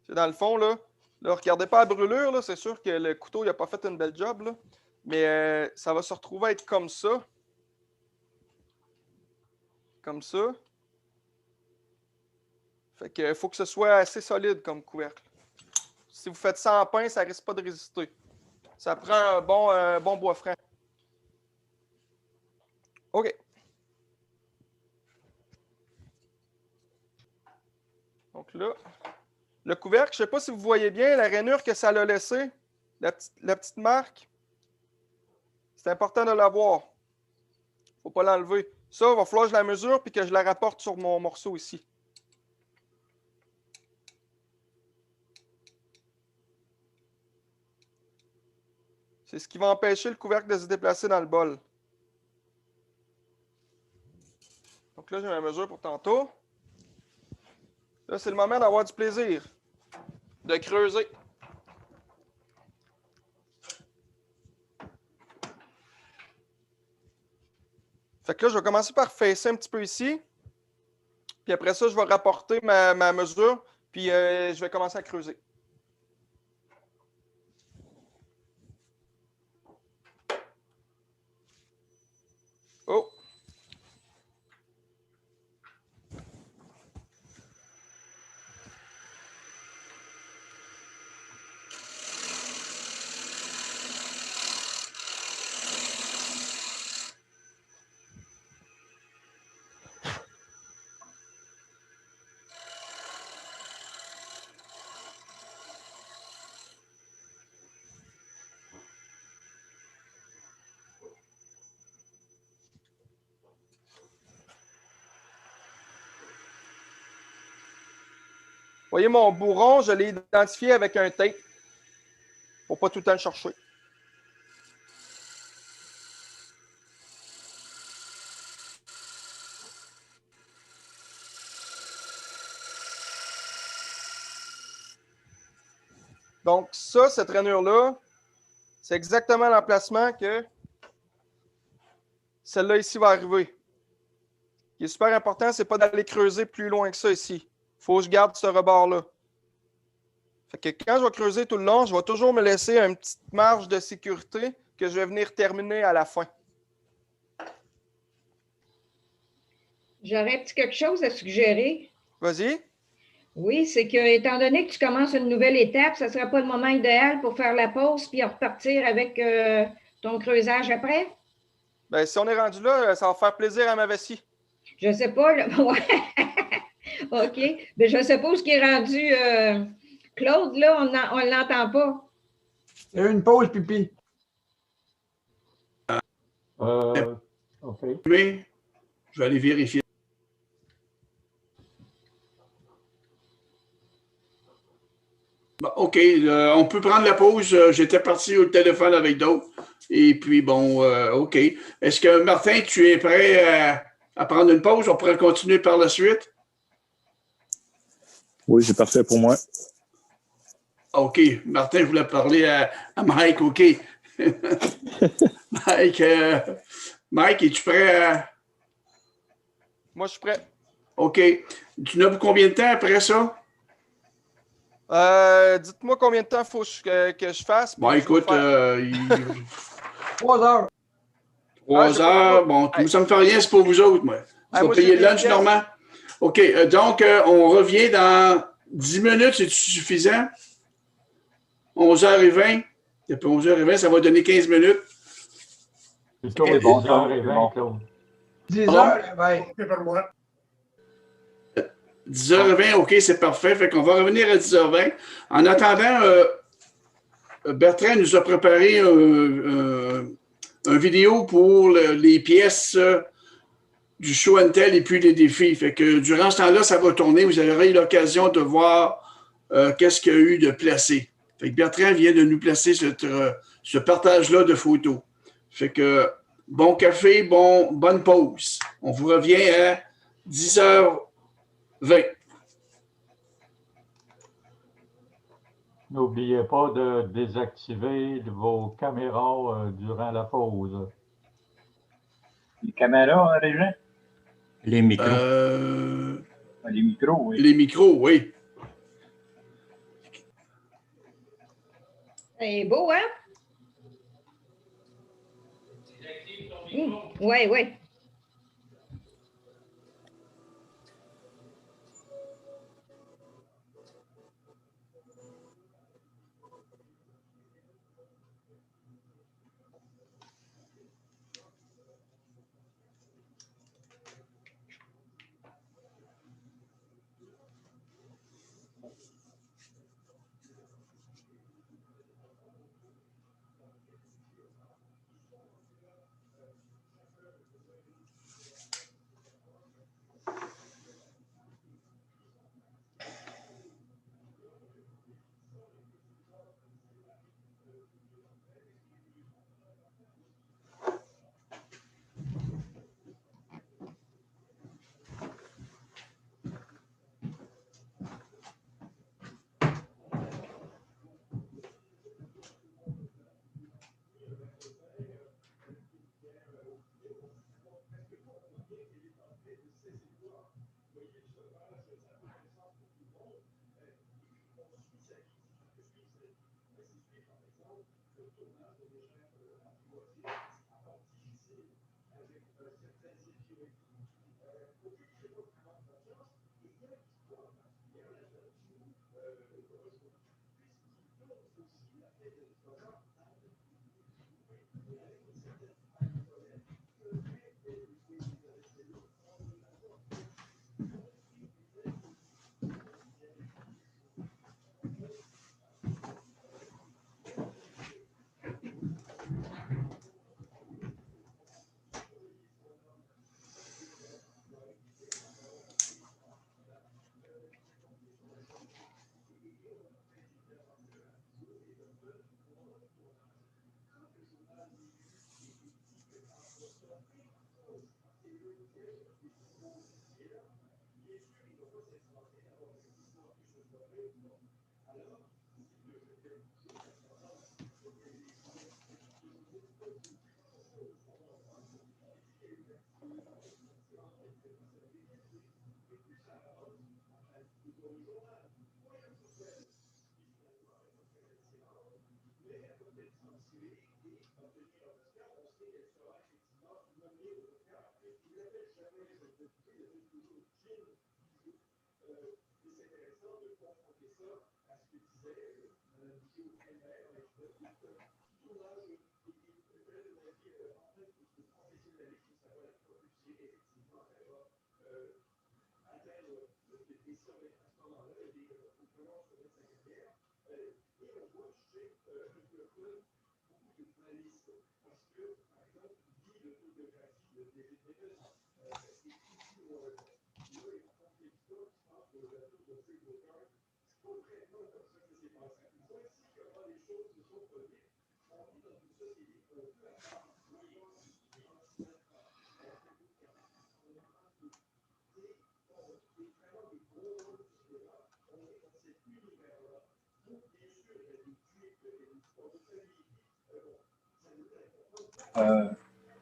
A: C'est dans le fond, là. Là, regardez pas la brûlure, là. C'est sûr que le couteau n'a pas fait une belle job, là. Mais ça va se retrouver à être comme ça. Comme ça. Fait que faut que ce soit assez solide comme couvercle. Si vous faites ça en pain, ça risque pas de résister. Ça prend un bon bois franc. OK. Donc là, le couvercle, je ne sais pas si vous voyez bien la rainure que ça l'a laissée, la petite marque. C'est important de la voir. Il ne faut pas l'enlever. Ça, il va falloir que je la mesure et que je la rapporte sur mon morceau ici. C'est ce qui va empêcher le couvercle de se déplacer dans le bol. Donc là, j'ai ma mesure pour tantôt. Là, c'est le moment d'avoir du plaisir, de creuser. Fait que là, je vais commencer par fesser un petit peu ici. Puis après ça, je vais rapporter ma mesure. Puis je vais commencer à creuser. Oh! Vous voyez mon bourron, je l'ai identifié avec un tape pour pas tout le temps le chercher. Donc ça, cette rainure-là, c'est exactement l'emplacement que celle-là ici va arriver. Ce qui est super important, c'est pas d'aller creuser plus loin que ça ici. Il faut que je garde ce rebord-là. Fait que quand je vais creuser tout le long, je vais toujours me laisser une petite marge de sécurité que je vais venir terminer à la fin.
G: J'aurais quelque chose à suggérer.
A: Vas-y.
G: Oui, c'est que, étant donné que tu commences une nouvelle étape, ce ne sera pas le moment idéal pour faire la pause puis repartir avec ton creusage après?
A: Ben, si on est rendu là, ça va faire plaisir à ma vessie.
G: Je ne sais pas. Là. Ouais. OK. Mais je ne sais pas où ce qui est rendu. Claude, là, on ne l'entend pas.
B: Il y a eu une pause, pipi.
H: OK.
I: Oui, je vais aller vérifier. Bon, OK, on peut prendre la pause. J'étais parti au téléphone avec d'autres. Et puis, bon, OK. Est-ce que, Martin, tu es prêt à prendre une pause? On pourrait continuer par la suite?
D: Oui, c'est parfait pour moi.
I: OK. Martin, je voulais parler à Mike. OK. Mike, es-tu prêt à...
A: Moi, je suis prêt.
I: OK. Tu n'as pour combien de temps après ça?
A: Dites-moi combien de temps il faut que je fasse.
I: Bon, écoute,
B: 3 heures.
I: 3 heures. Bon, ça ne me fait rien, c'est pour vous autres, moi. Vous
A: moi,
I: payez
A: j'ai
I: le
A: des
I: lunch
A: pièces.
I: normand? OK. Donc, on revient dans 10 minutes. C'est suffisant? 11h20. Depuis 11h20, ça va donner 15 minutes.
H: Plutôt
I: Ok,
H: 10h20, Claude.
B: 10
I: Pardon?
B: heures, ben,
I: 10h20, OK, c'est parfait. Fait qu'on va revenir à 10h20. En attendant, Bertrand nous a préparé un vidéo pour les pièces du show and tell et puis les défis. Fait que durant ce temps-là, ça va tourner. Vous aurez l'occasion de voir qu'est-ce qu'il y a eu de placé. Fait que Bertrand vient de nous placer ce partage-là de photos. Fait que bon café, bonne pause. On vous revient à 10h20.
H: N'oubliez pas de désactiver vos caméras durant la pause.
F: Les caméras, Régent?
J: Les micros.
F: Les micros, oui.
I: Les micros, oui.
G: C'est beau, hein? Oui, oui.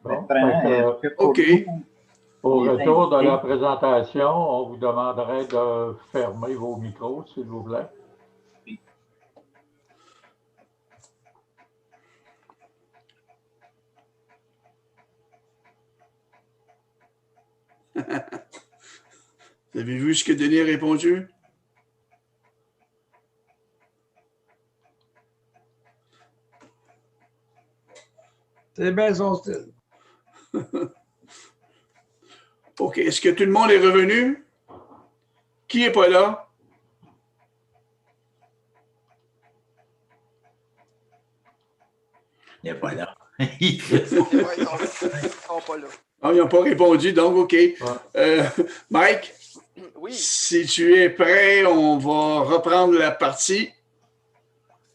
H: Bon,
I: OK.
H: au retour de la présentation, on vous demanderait de fermer vos micros, s'il vous plaît.
I: Vous avez vu ce que Denis a répondu?
B: C'est bien son style.
I: OK. Est-ce que tout le monde est revenu? Qui n'est pas là?
J: Il n'est pas là.
A: Ils sont pas là.
I: Ah, ils n'ont pas répondu, donc OK. Mike,
A: Oui,
I: si tu es prêt, on va reprendre la partie.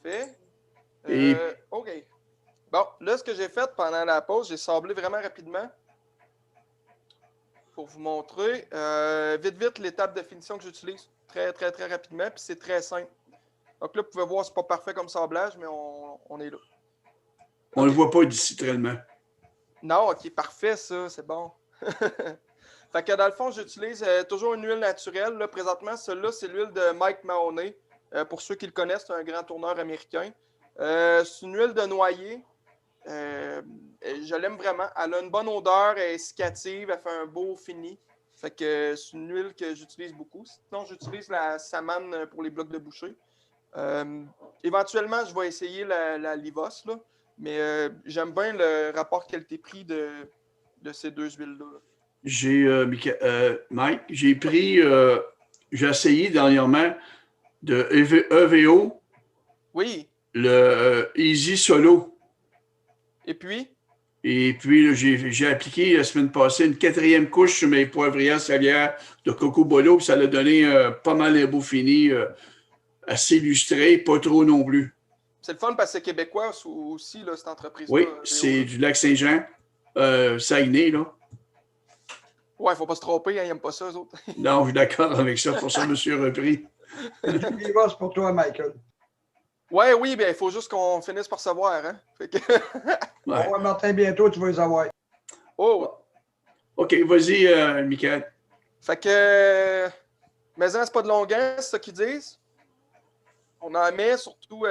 A: fait.
I: Et-
A: OK. Bon, là, ce que j'ai fait pendant la pause, j'ai sablé vraiment rapidement pour vous montrer vite l'étape de finition que j'utilise très rapidement, puis c'est très simple. Donc là, vous pouvez voir, c'est pas parfait comme sablage, mais on est là.
I: On ne le voit pas d'ici tellement.
A: Non, ok, parfait, ça, c'est bon. Fait que dans le fond, j'utilise toujours une huile naturelle. Là, présentement, celle-là, c'est l'huile de Mike Mahoney. Pour ceux qui le connaissent, c'est un grand tourneur américain. C'est une huile de noyer. Je l'aime vraiment. Elle a une bonne odeur, elle est cicative, elle fait un beau fini. Fait que c'est une huile que j'utilise beaucoup. Sinon, j'utilise la Saman pour les blocs de boucher. Éventuellement, je vais essayer la Livos, là. Mais j'aime bien le rapport qualité-prix de ces deux huiles-là.
I: Mike, j'ai essayé dernièrement de EVO,
A: Oui.
I: le Easy Solo.
A: Et puis?
I: Et puis, là, j'ai appliqué la semaine passée une 4e couche sur mes poivrières salières de Coco Bolo, puis ça l'a donné pas mal un beau fini, assez illustré, pas trop non plus.
A: C'est le fun parce que c'est québécois aussi, là, cette entreprise-là.
I: Oui, c'est du Lac-Saint-Jean, Saguenay, là.
A: Ouais, il ne faut pas se tromper, hein, ils n'aiment pas ça, eux autres.
I: Non, je suis d'accord avec ça, pour ça, je me suis repris.
B: C'est pour toi, Michael.
A: Ouais, oui, bien, il faut juste qu'on finisse par savoir, hein. Fait que...
B: On va voir Martin bientôt, tu vas les avoir.
A: Oh!
I: OK, vas-y, Michael.
A: Fait que... Mais c'est pas de longueur, c'est ça qu'ils disent? On en met, surtout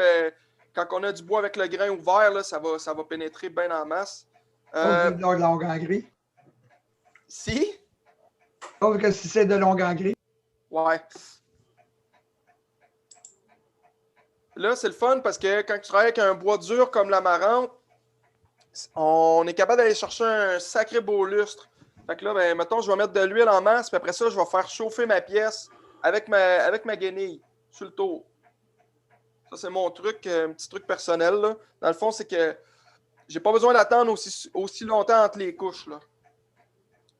A: quand on a du bois avec le grain ouvert, là, ça va pénétrer bien en masse.
B: Sauf de longue en gris.
A: Si?
B: Sauf que si c'est de longue en gris.
A: Ouais. Là, c'est le fun parce que quand tu travailles avec un bois dur comme l'amarante, on est capable d'aller chercher un sacré beau lustre. Fait que là, ben, mettons, je vais mettre de l'huile en masse, puis après ça, je vais faire chauffer ma pièce avec ma guenille sur le tour. Ça, c'est mon truc, un petit truc personnel, là. Dans le fond, c'est que j'ai pas besoin d'attendre aussi longtemps entre les couches, là.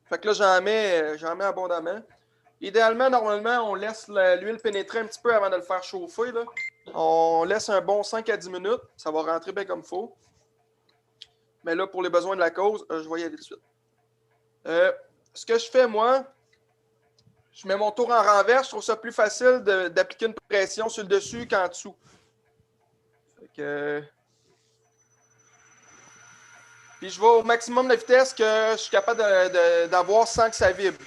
A: Fait que là, j'en mets abondamment. Idéalement, normalement, on laisse l'huile pénétrer un petit peu avant de le faire chauffer, là. On laisse un bon 5 à 10 minutes. Ça va rentrer bien comme il faut. Mais là, pour les besoins de la cause, je vais y aller de suite. Ce que je fais, moi, je mets mon tour en renvers. Je trouve ça plus facile d'appliquer une pression sur le dessus qu'en dessous. Fait que... Puis je vais au maximum de vitesse que je suis capable d'avoir sans que ça vibre.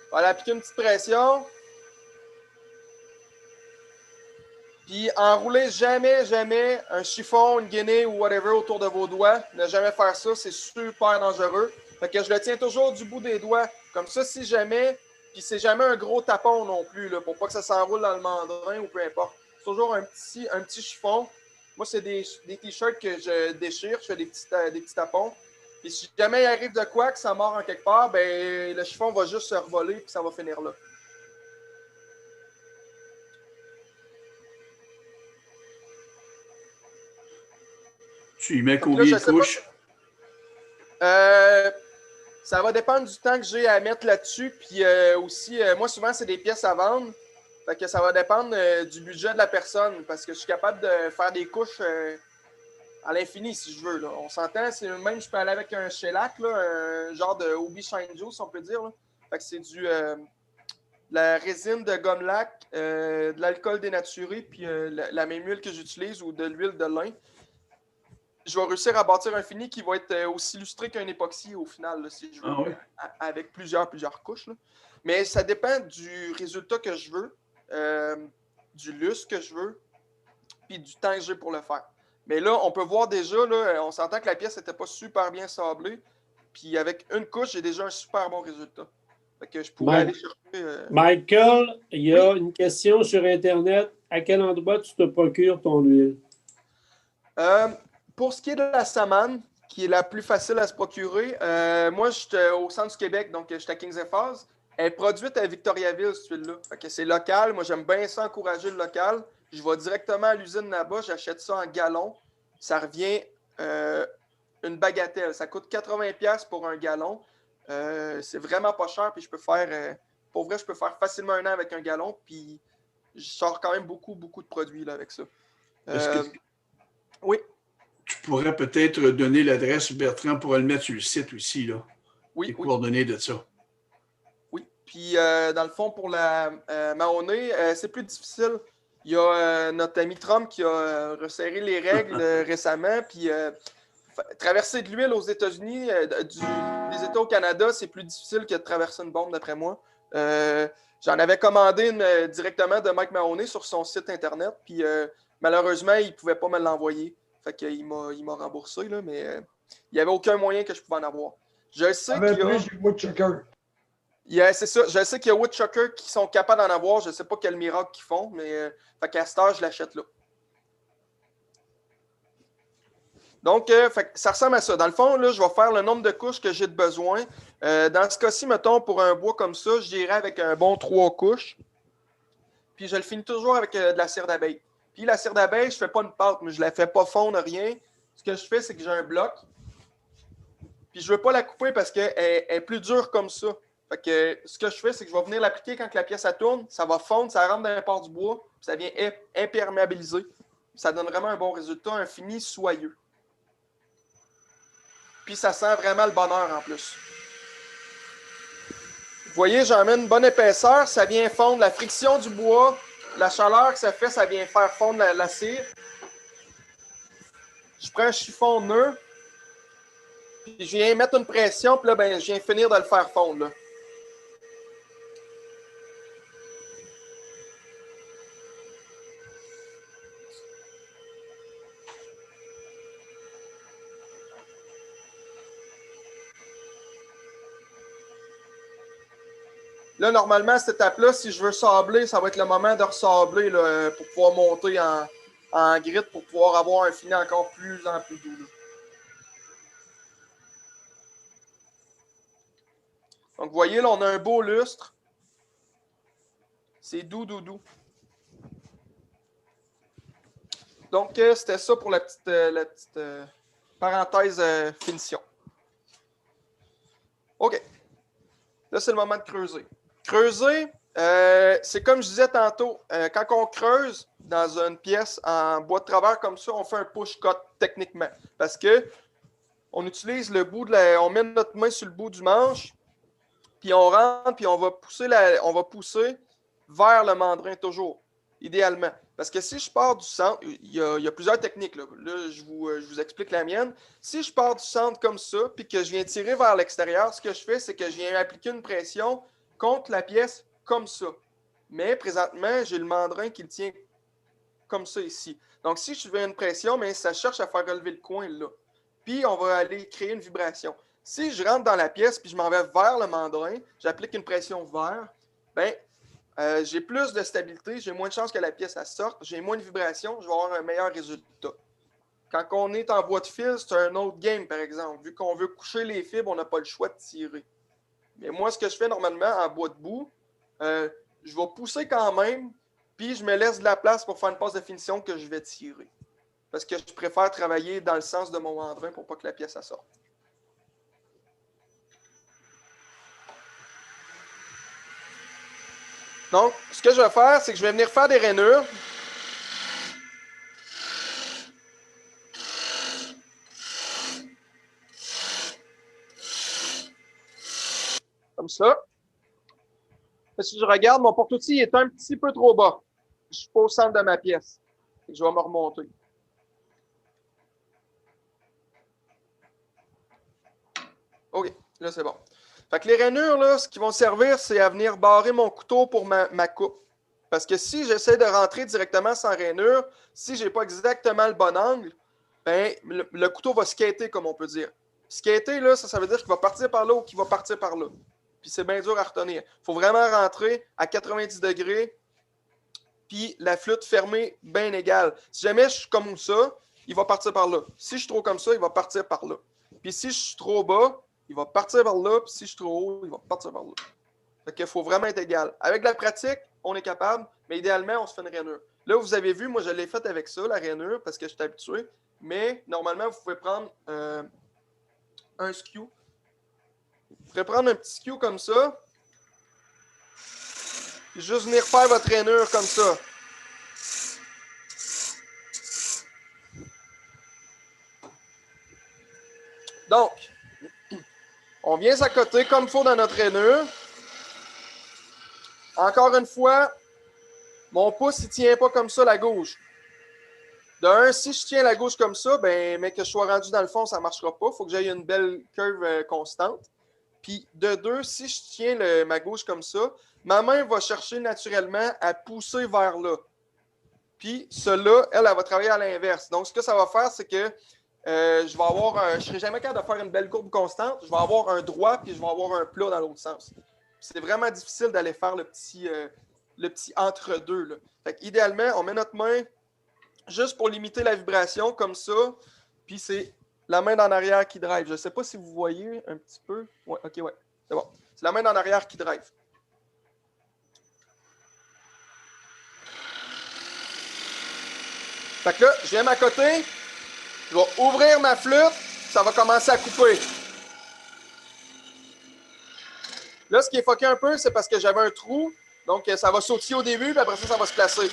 A: Voilà, appliquer une petite pression. Puis enroulez jamais un chiffon, une guenille ou whatever autour de vos doigts. Ne jamais faire ça, c'est super dangereux. Fait que je le tiens toujours du bout des doigts. Comme ça, si jamais, puis c'est jamais un gros tapon non plus, là, pour pas que ça s'enroule dans le mandrin ou peu importe. C'est toujours un petit chiffon. Moi, c'est des t-shirts que je déchire, je fais des petits tapons. Puis si jamais il arrive de quoi, que ça mord en quelque part, ben le chiffon va juste se revoler puis ça va finir là.
I: Tu y mets combien de couches?
A: Ça va dépendre du temps que j'ai à mettre là-dessus. Puis aussi, moi, souvent, c'est des pièces à vendre. Fait que ça va dépendre du budget de la personne. Parce que je suis capable de faire des couches à l'infini, si je veux. Là. On s'entend, c'est même je peux aller avec un shellac, là, un genre de Obi Shine Juice, on peut dire. Là. Fait que c'est de la résine de gomme lac, de l'alcool dénaturé, puis la même huile que j'utilise ou de l'huile de lin. Je vais réussir à bâtir un fini qui va être aussi lustré qu'un époxy au final, là, si je veux, avec plusieurs couches. Là. Mais ça dépend du résultat que je veux, du lustre que je veux, puis du temps que j'ai pour le faire. Mais là, on peut voir déjà, là, on s'entend que la pièce n'était pas super bien sablée, puis avec une couche, j'ai déjà un super bon résultat. Fait que je pourrais aller chercher...
J: Michael, il y a une question sur Internet. À quel endroit tu te procures ton huile?
A: Pour ce qui est de la Samane, qui est la plus facile à se procurer, moi, je suis au centre du Québec, donc je suis à Kings Falls. Elle est produite à Victoriaville, cette huile-là. Fait que c'est local. Moi, j'aime bien ça, encourager le local. Je vais directement à l'usine là-bas, j'achète ça en gallon. Ça revient une bagatelle. Ça coûte 80$ pour un gallon. C'est vraiment pas cher, puis je peux faire... pour vrai, je peux faire facilement 1 an avec un gallon, puis je sors quand même beaucoup de produits là, avec ça. Oui.
I: Tu pourrais peut-être donner l'adresse, Bertrand, pour le mettre sur le site aussi, là.
A: Oui.
I: Les coordonnées de ça.
A: Oui. Puis, dans le fond, pour la Mahoney, c'est plus difficile. Il y a notre ami Trump qui a resserré les règles récemment. Puis, traverser de l'huile aux États-Unis, des États au Canada, c'est plus difficile que de traverser une bombe, d'après moi. J'en avais commandé une directement de Mike Mahoney sur son site Internet. Puis, malheureusement, il ne pouvait pas me l'envoyer. Fait qu'il m'a remboursé, là, mais il n'y avait aucun moyen que je pouvais en avoir. Je sais qu'il y a... c'est ça. Je sais qu'il y a Woodchucker qui sont capables d'en avoir. Je ne sais pas quel miracle qu'ils font, mais fait qu'à cette heure, je l'achète là. Donc, ça ressemble à ça. Dans le fond, là, je vais faire le nombre de couches que j'ai de besoin. Dans ce cas-ci, mettons, pour un bois comme ça, j'irai avec un bon 3 couches. Puis, je le finis toujours avec de la cire d'abeille. Puis la cire d'abeille, je ne fais pas une pâte, mais je ne la fais pas fondre, rien. Ce que je fais, c'est que j'ai un bloc. Puis je ne veux pas la couper parce qu'elle est plus dure comme ça. Fait que ce que je fais, c'est que je vais venir l'appliquer quand la pièce tourne. Ça va fondre, ça rentre dans la part du bois. Puis ça vient imperméabiliser. Ça donne vraiment un bon résultat, un fini soyeux. Puis ça sent vraiment le bonheur en plus. Vous voyez, j'en mets une bonne épaisseur. Ça vient fondre la friction du bois. La chaleur que ça fait, ça vient faire fondre la cire. je prends un chiffon de nœud, puis je viens mettre une pression, puis là, ben, je viens finir de le faire fondre. Là. Là, normalement, à cette étape-là, si je veux sabler, ça va être le moment de ressabler là, pour pouvoir monter en grit, pour pouvoir avoir un fini encore plus en plus doux. Là. Donc, vous voyez, là, on a un beau lustre. C'est doux, doux, doux. Donc, c'était ça pour la petite parenthèse finition. OK. Là, c'est le moment de creuser. Creuser, c'est comme je disais tantôt, quand on creuse dans une pièce en bois de travers comme ça, on fait un push-cut techniquement. Parce que on utilise le bout on met notre main sur le bout du manche, puis on rentre, puis on va pousser vers le mandrin toujours, idéalement. Parce que si je pars du centre, il y a plusieurs techniques. Là, je vous explique la mienne. Si je pars du centre comme ça, puis que je viens tirer vers l'extérieur, ce que je fais, c'est que je viens appliquer une pression contre la pièce comme ça. Mais présentement, j'ai le mandrin qui le tient comme ça ici. Donc, si je fais une pression, mais ça cherche à faire relever le coin là. Puis, on va aller créer une vibration. Si je rentre dans la pièce, puis je m'en vais vers le mandrin, j'applique une pression vers, bien, j'ai plus de stabilité, j'ai moins de chances que la pièce elle sorte, j'ai moins de vibration, je vais avoir un meilleur résultat. Quand on est en bois de fil, c'est un autre game, par exemple. Vu qu'on veut coucher les fibres, on n'a pas le choix de tirer. Mais moi, ce que je fais normalement en bois de boue, je vais pousser quand même, puis je me laisse de la place pour faire une passe de finition que je vais tirer. Parce que je préfère travailler dans le sens de mon mandrin pour pas que la pièce elle sorte. Donc, ce que je vais faire, c'est que je vais venir faire des rainures. Comme ça. Et si je regarde, mon porte-outil est un petit peu trop bas. Je ne suis pas au centre de ma pièce. Et je vais me remonter. OK, là c'est bon. Fait que les rainures, là, ce qui vont servir, c'est à venir barrer mon couteau pour ma coupe. Parce que si j'essaie de rentrer directement sans rainure, si je n'ai pas exactement le bon angle, ben, le couteau va skater, comme on peut dire. Skater, là, ça veut dire qu'il va partir par là ou qu'il va partir par là. Puis c'est bien dur à retenir. Il faut vraiment rentrer à 90 degrés, puis la flûte fermée bien égale. Si jamais je suis comme ça, il va partir par là. Si je suis trop comme ça, il va partir par là. Puis si je suis trop bas, il va partir par là, puis si je suis trop haut, il va partir par là. Fait qu'il faut vraiment être égal. Avec la pratique, on est capable, mais idéalement, on se fait une rainure. Là, vous avez vu, moi, je l'ai faite avec ça, la rainure, parce que je suis habitué. Mais normalement, vous pouvez prendre un skew. Vous pouvez prendre un petit skew comme ça. Puis juste venir faire votre rainure comme ça. Donc, on vient s'accoter comme il faut dans notre rainure. Encore une fois, mon pouce, il ne tient pas comme ça la gauche. De un, si je tiens la gauche comme ça, ben, mais que je sois rendu dans le fond, ça ne marchera pas. Il faut que j'aille une belle curve constante. Puis de deux, si je tiens ma gauche comme ça, ma main va chercher naturellement à pousser vers là. Puis celle-là, elle va travailler à l'inverse. Donc, ce que ça va faire, c'est que je ne serai jamais capable de faire une belle courbe constante. Je vais avoir un droit, puis je vais avoir un plat dans l'autre sens. C'est vraiment difficile d'aller faire le petit entre-deux. Fait qu'idéalement, on met notre main juste pour limiter la vibration, comme ça. Puis c'est la main d'en arrière qui drive. Je ne sais pas si vous voyez un petit peu. Ouais, OK, ouais. C'est bon. C'est la main d'en arrière qui drive. Fait que là, je viens à côté. Je vais ouvrir ma flûte. Ça va commencer à couper. Là, ce qui est foqué un peu, c'est parce que j'avais un trou. Donc, ça va sautiller au début, puis après ça, ça va se placer.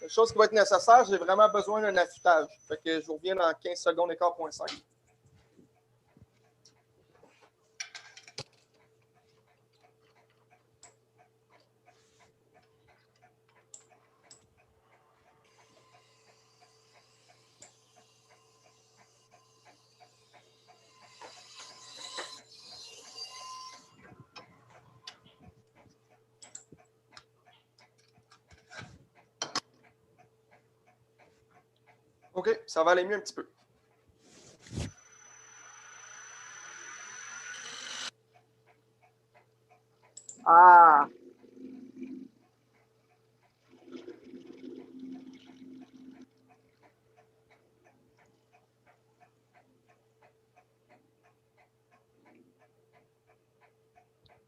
A: Une chose qui va être nécessaire, j'ai vraiment besoin d'un affûtage. Fait que je vous reviens dans 15 secondes et quart, point 5. OK, ça va aller mieux un petit peu. Ah!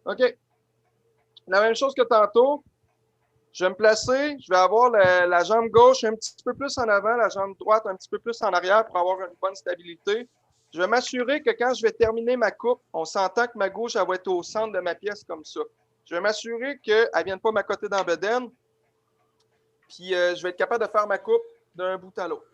A: OK. La même chose que tantôt. Je vais me placer, je vais avoir la jambe gauche un petit peu plus en avant, la jambe droite un petit peu plus en arrière pour avoir une bonne stabilité. Je vais m'assurer que quand je vais terminer ma coupe, on s'entend que ma gauche elle va être au centre de ma pièce comme ça. Je vais m'assurer qu'elle ne vienne pas m'accoter dans la bedaine. Puis je vais être capable de faire ma coupe d'un bout à l'autre.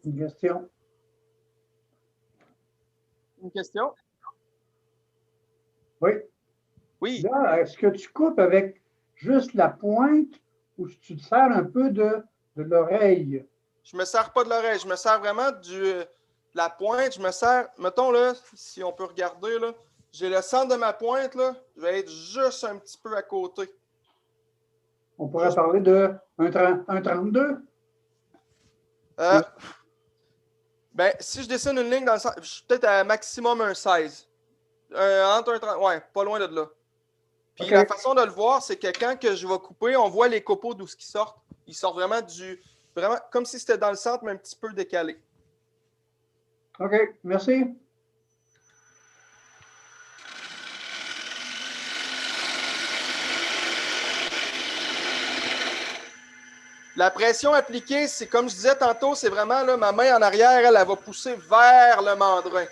B: Une question?
A: Une question?
B: Oui.
A: Oui.
B: Là, est-ce que tu coupes avec juste la pointe ou si tu te sers un peu de l'oreille?
A: Je me sers pas de l'oreille, je me sers vraiment de la pointe. Je me sers, mettons là, si on peut regarder là, j'ai le centre de ma pointe là, je vais être juste un petit peu à côté.
B: On pourrait parler de 1,32?
A: Ben, si je dessine une ligne dans le sens, je suis peut-être à maximum un 16. Entre un 30, ouais, pas loin de là. Puis
B: OK.
A: la façon de le voir, c'est que quand que je vais couper, on voit les copeaux d'où ils sortent. Ils sortent vraiment comme si c'était dans le centre, mais un petit peu décalé.
B: OK, merci.
A: La pression appliquée, c'est comme je disais tantôt, c'est vraiment là, ma main en arrière, elle va pousser vers le mandrin.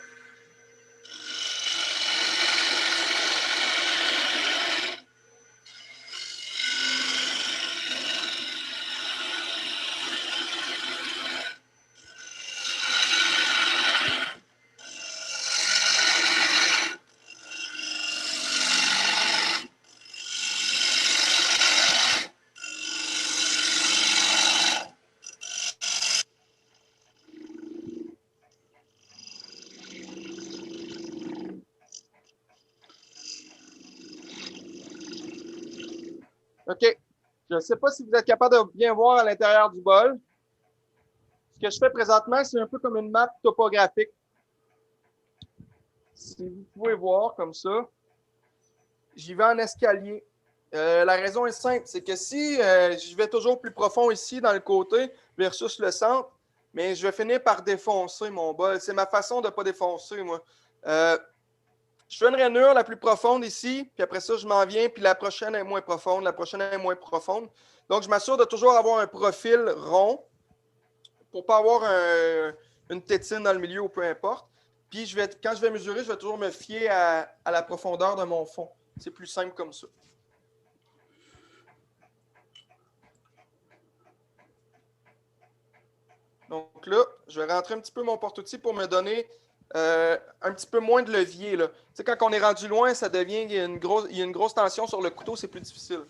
A: OK. Je ne sais pas si vous êtes capable de bien voir à l'intérieur du bol. Ce que je fais présentement, c'est un peu comme une map topographique. Si vous pouvez voir comme ça, j'y vais en escalier. La raison est simple, c'est que si je vais toujours plus profond ici dans le côté versus le centre, mais je vais finir par défoncer mon bol. C'est ma façon de ne pas défoncer, moi. Je fais une rainure la plus profonde ici, puis après ça, je m'en viens, puis la prochaine est moins profonde, la prochaine est moins profonde. Donc, je m'assure de toujours avoir un profil rond pour ne pas avoir une tétine dans le milieu ou peu importe. Puis, quand je vais mesurer, je vais toujours me fier à la profondeur de mon fond. C'est plus simple comme ça. là, je vais rentrer un petit peu mon porte-outils pour me donner un petit peu moins de levier. Là. Tu sais, quand on est rendu loin, ça devient, il y a une grosse tension sur le couteau, c'est plus difficile.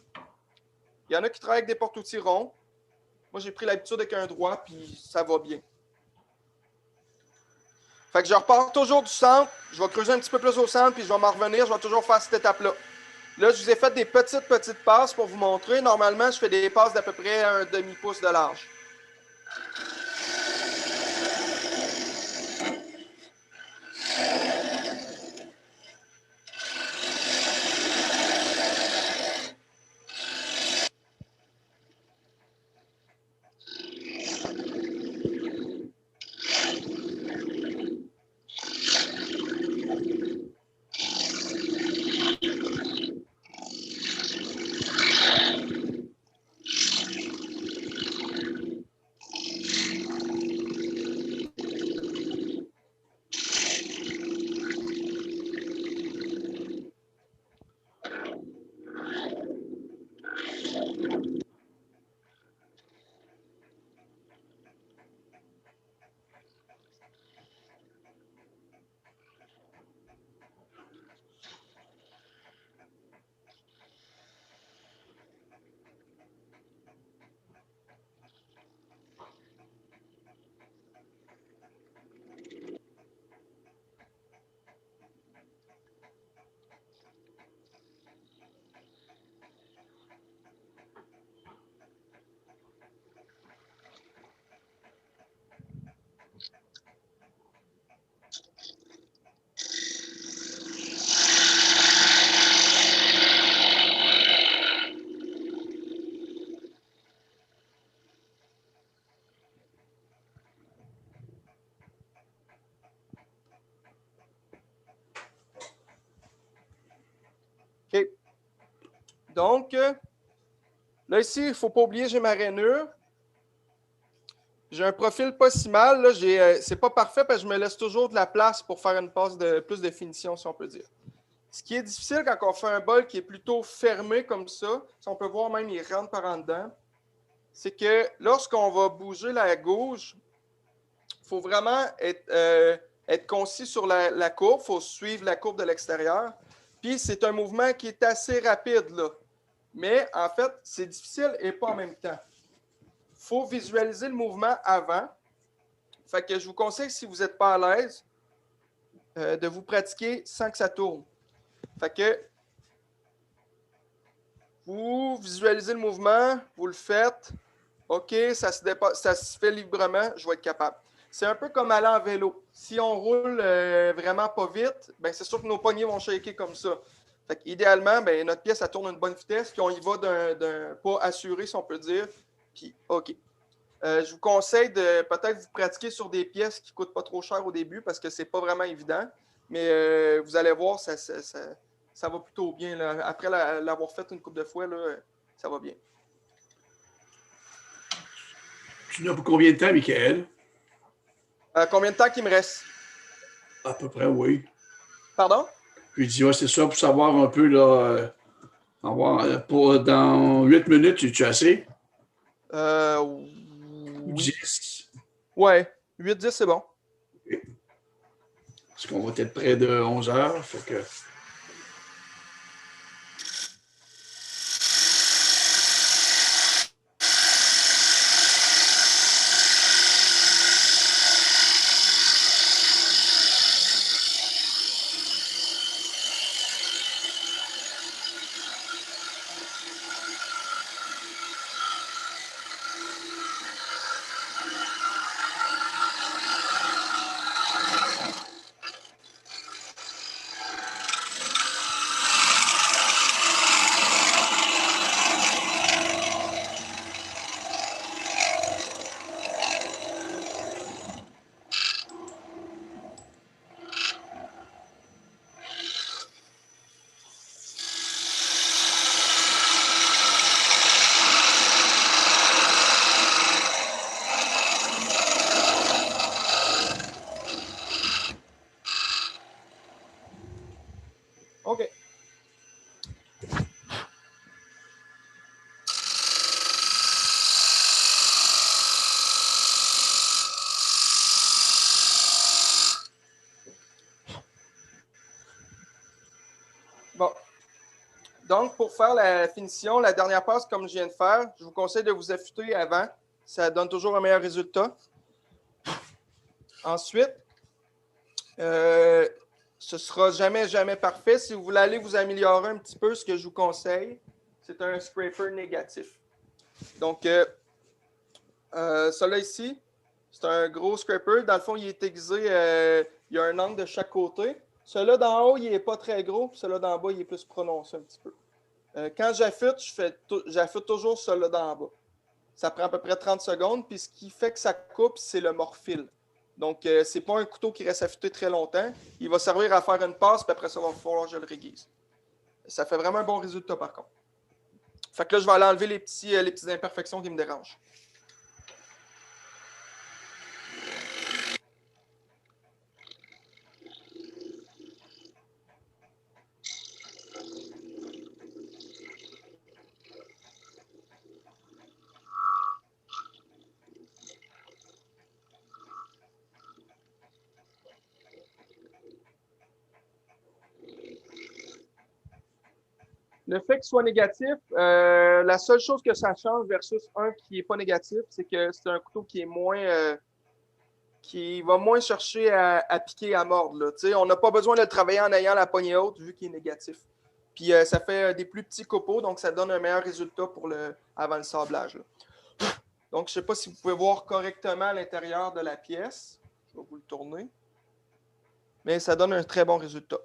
A: Il y en a qui travaillent avec des porte-outils ronds. Moi, j'ai pris l'habitude avec un droit, puis ça va bien. Fait que je repars toujours du centre, je vais creuser un petit peu plus au centre, puis je vais m'en revenir, je vais toujours faire cette étape-là. Là, je vous ai fait des petites passes pour vous montrer. Normalement, je fais des passes d'à peu près un demi-pouce de large. OK. Donc, là, ici, il ne faut pas oublier, j'ai ma rainure. J'ai un profil pas si mal. Là, c'est pas parfait parce que je me laisse toujours de la place pour faire une passe de plus de finition, si on peut dire. Ce qui est difficile quand on fait un bol qui est plutôt fermé comme ça, si on peut voir même, il rentre par en dedans, c'est que lorsqu'on va bouger la gauche, il faut vraiment être concis sur la courbe. Il faut suivre la courbe de l'extérieur. Puis, c'est un mouvement qui est assez rapide, là. Mais, en fait, c'est difficile et pas en même temps. Il faut visualiser le mouvement avant. Fait que je vous conseille, si vous n'êtes pas à l'aise, de vous pratiquer sans que ça tourne. Fait que vous visualisez le mouvement, vous le faites. OK, ça se fait librement, je vais être capable. C'est un peu comme aller en vélo. Si on roule vraiment pas vite, ben c'est sûr que nos poignets vont shaker comme ça. Fait qu'idéalement, ben, notre pièce, elle tourne à une bonne vitesse, puis on y va d'un pas assuré, si on peut dire. Puis, OK. Je vous conseille de peut-être vous pratiquer sur des pièces qui ne coûtent pas trop cher au début parce que ce n'est pas vraiment évident. Mais vous allez voir, ça va plutôt bien. Là. Après l'avoir fait une couple de fois, là, ça va bien.
I: Tu n'as pour combien de temps, Michael?
A: Combien de temps qu'il me reste?
I: À peu près, oui.
A: Pardon?
I: Puis je dis, ouais, c'est ça, pour savoir un peu, là, dans 8 minutes, tu as assez? 10.
A: Ouais, 8-10, c'est bon.
I: Okay. Parce qu'on va être près de 11 heures, fait que...
A: Bon. Donc, pour faire la finition, la dernière passe, comme je viens de faire, je vous conseille de vous affûter avant. Ça donne toujours un meilleur résultat. Ensuite, ce ne sera jamais parfait. Si vous voulez aller vous améliorer un petit peu, ce que je vous conseille, c'est un scraper négatif. Donc, celui-là ici, c'est un gros scraper. Dans le fond, il est aiguisé, il y a un angle de chaque côté. Celui-là d'en haut, il n'est pas très gros, puis celui-là d'en bas, il est plus prononcé un petit peu. Quand j'affûte, j'affûte toujours celui-là d'en bas. Ça prend à peu près 30 secondes, puis ce qui fait que ça coupe, c'est le morphile. Donc, ce n'est pas un couteau qui reste affûté très longtemps. Il va servir à faire une passe, puis après ça, il va falloir que je le réguise. Ça fait vraiment un bon résultat, par contre. Fait que là, je vais aller enlever les petites imperfections qui me dérangent. Le fait qu'il soit négatif, la seule chose que ça change versus un qui n'est pas négatif, c'est que c'est un couteau qui est moins, qui va moins chercher à piquer, à mordre. On n'a pas besoin de le travailler en ayant la poignée haute vu qu'il est négatif. Puis ça fait des plus petits copeaux, donc ça donne un meilleur résultat avant le sablage. Là. Donc, je ne sais pas si vous pouvez voir correctement l'intérieur de la pièce. Je vais vous le tourner. Mais ça donne un très bon résultat.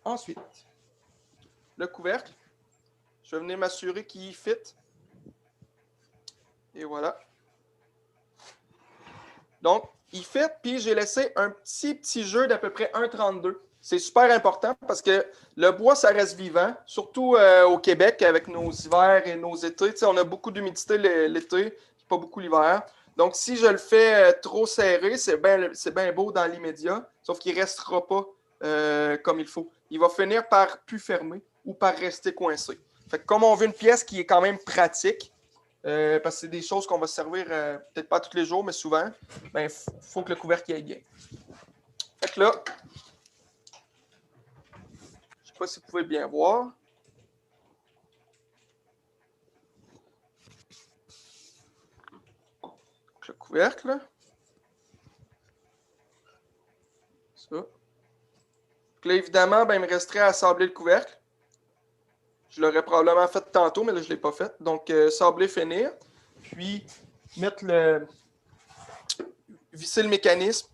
A: Ensuite, le couvercle. Je vais venir m'assurer qu'il fit. Et voilà. Donc, il fit, puis j'ai laissé un petit jeu d'à peu près 1,32. C'est super important parce que le bois, ça reste vivant, surtout au Québec avec nos hivers et nos étés. On a beaucoup d'humidité l'été, pas beaucoup l'hiver. Donc, si je le fais trop serré, c'est bien beau dans l'immédiat, sauf qu'il ne restera pas comme il faut. Il va finir par plus fermer ou par rester coincé. Fait que comme on veut une pièce qui est quand même pratique, parce que c'est des choses qu'on va se servir peut-être pas tous les jours, mais souvent, il faut que le couvercle aille bien. Fait que là, je ne sais pas si vous pouvez bien voir. Donc, le couvercle, là. Ça. Donc là, évidemment, il me resterait à sabler le couvercle. Je l'aurais probablement fait tantôt, mais là, je ne l'ai pas fait. Donc, sabler, finir. Puis, visser le mécanisme.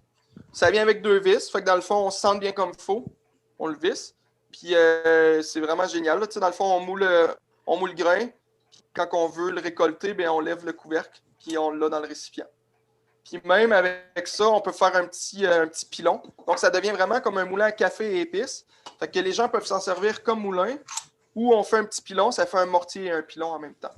A: Ça vient avec 2 vis. Fait que dans le fond, on se sente bien comme il faut. On le visse. Puis, c'est vraiment génial. Là, dans le fond, on moule le grain. Puis, quand on veut le récolter, on lève le couvercle. Puis, on l'a dans le récipient. Puis, même avec ça, on peut faire un petit pilon. Donc, ça devient vraiment comme un moulin à café et épices. Fait que les gens peuvent s'en servir comme moulin. Ou on fait un petit pilon, ça fait un mortier et un pilon en même temps.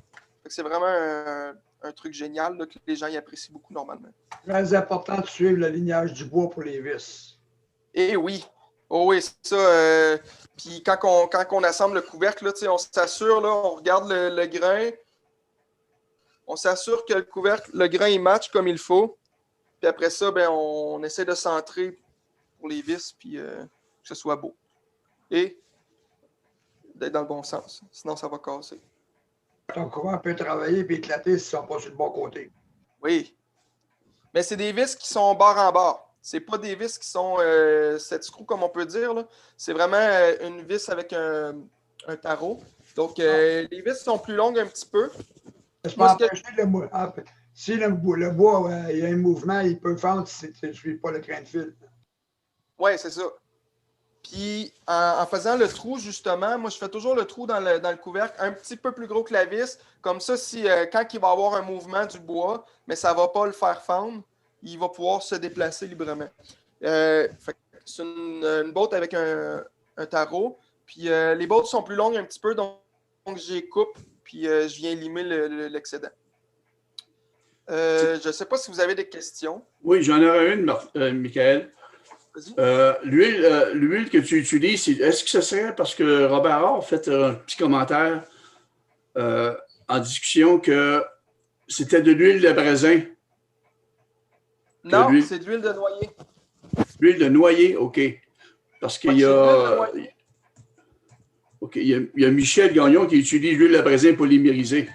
A: C'est vraiment un truc génial là, que les gens y apprécient beaucoup normalement.
B: Très important de suivre le lignage du bois pour les vis.
A: Eh oui. Oh oui, c'est ça. Puis quand on assemble le couvercle, là, on s'assure, là, on regarde le grain. On s'assure que le grain il match comme il faut. Puis après ça, on essaie de centrer pour les vis puis que ce soit beau. Et d'être dans le bon sens. Sinon, ça va casser.
B: Ton courant peut travailler et éclater s'ils ne sont pas sur le bon côté.
A: Oui. Mais c'est des vis qui sont bord en bord. C'est pas des vis qui sont 7 screws, comme on peut dire. C'est vraiment une vis avec un tarot. Donc, les vis sont plus longues un petit peu.
B: Ça peut empêcher si le bois il y a un mouvement, il peut fendre si tu ne suis pas le crin de fil.
A: Oui, c'est ça. Puis, en faisant le trou, justement, moi, je fais toujours le trou dans le couvercle un petit peu plus gros que la vis. Comme ça, quand il va y avoir un mouvement du bois, mais ça ne va pas le faire fendre, il va pouvoir se déplacer librement. C'est une botte avec un tarot. Puis, les bottes sont plus longues un petit peu, donc j'y coupe, puis je viens limer l'excédent. Je ne sais pas si vous avez des questions.
I: Oui, j'en aurais une, Michael. L'huile que tu utilises, est-ce que ce serait parce que Robert a fait un petit commentaire en discussion que c'était de l'huile de braisin?
A: Non, c'est de l'huile de noyer.
I: L'huile de noyer, OK. Parce qu'il y a OK. Il y a Michel Gagnon qui utilise l'huile de raisin polymérisée.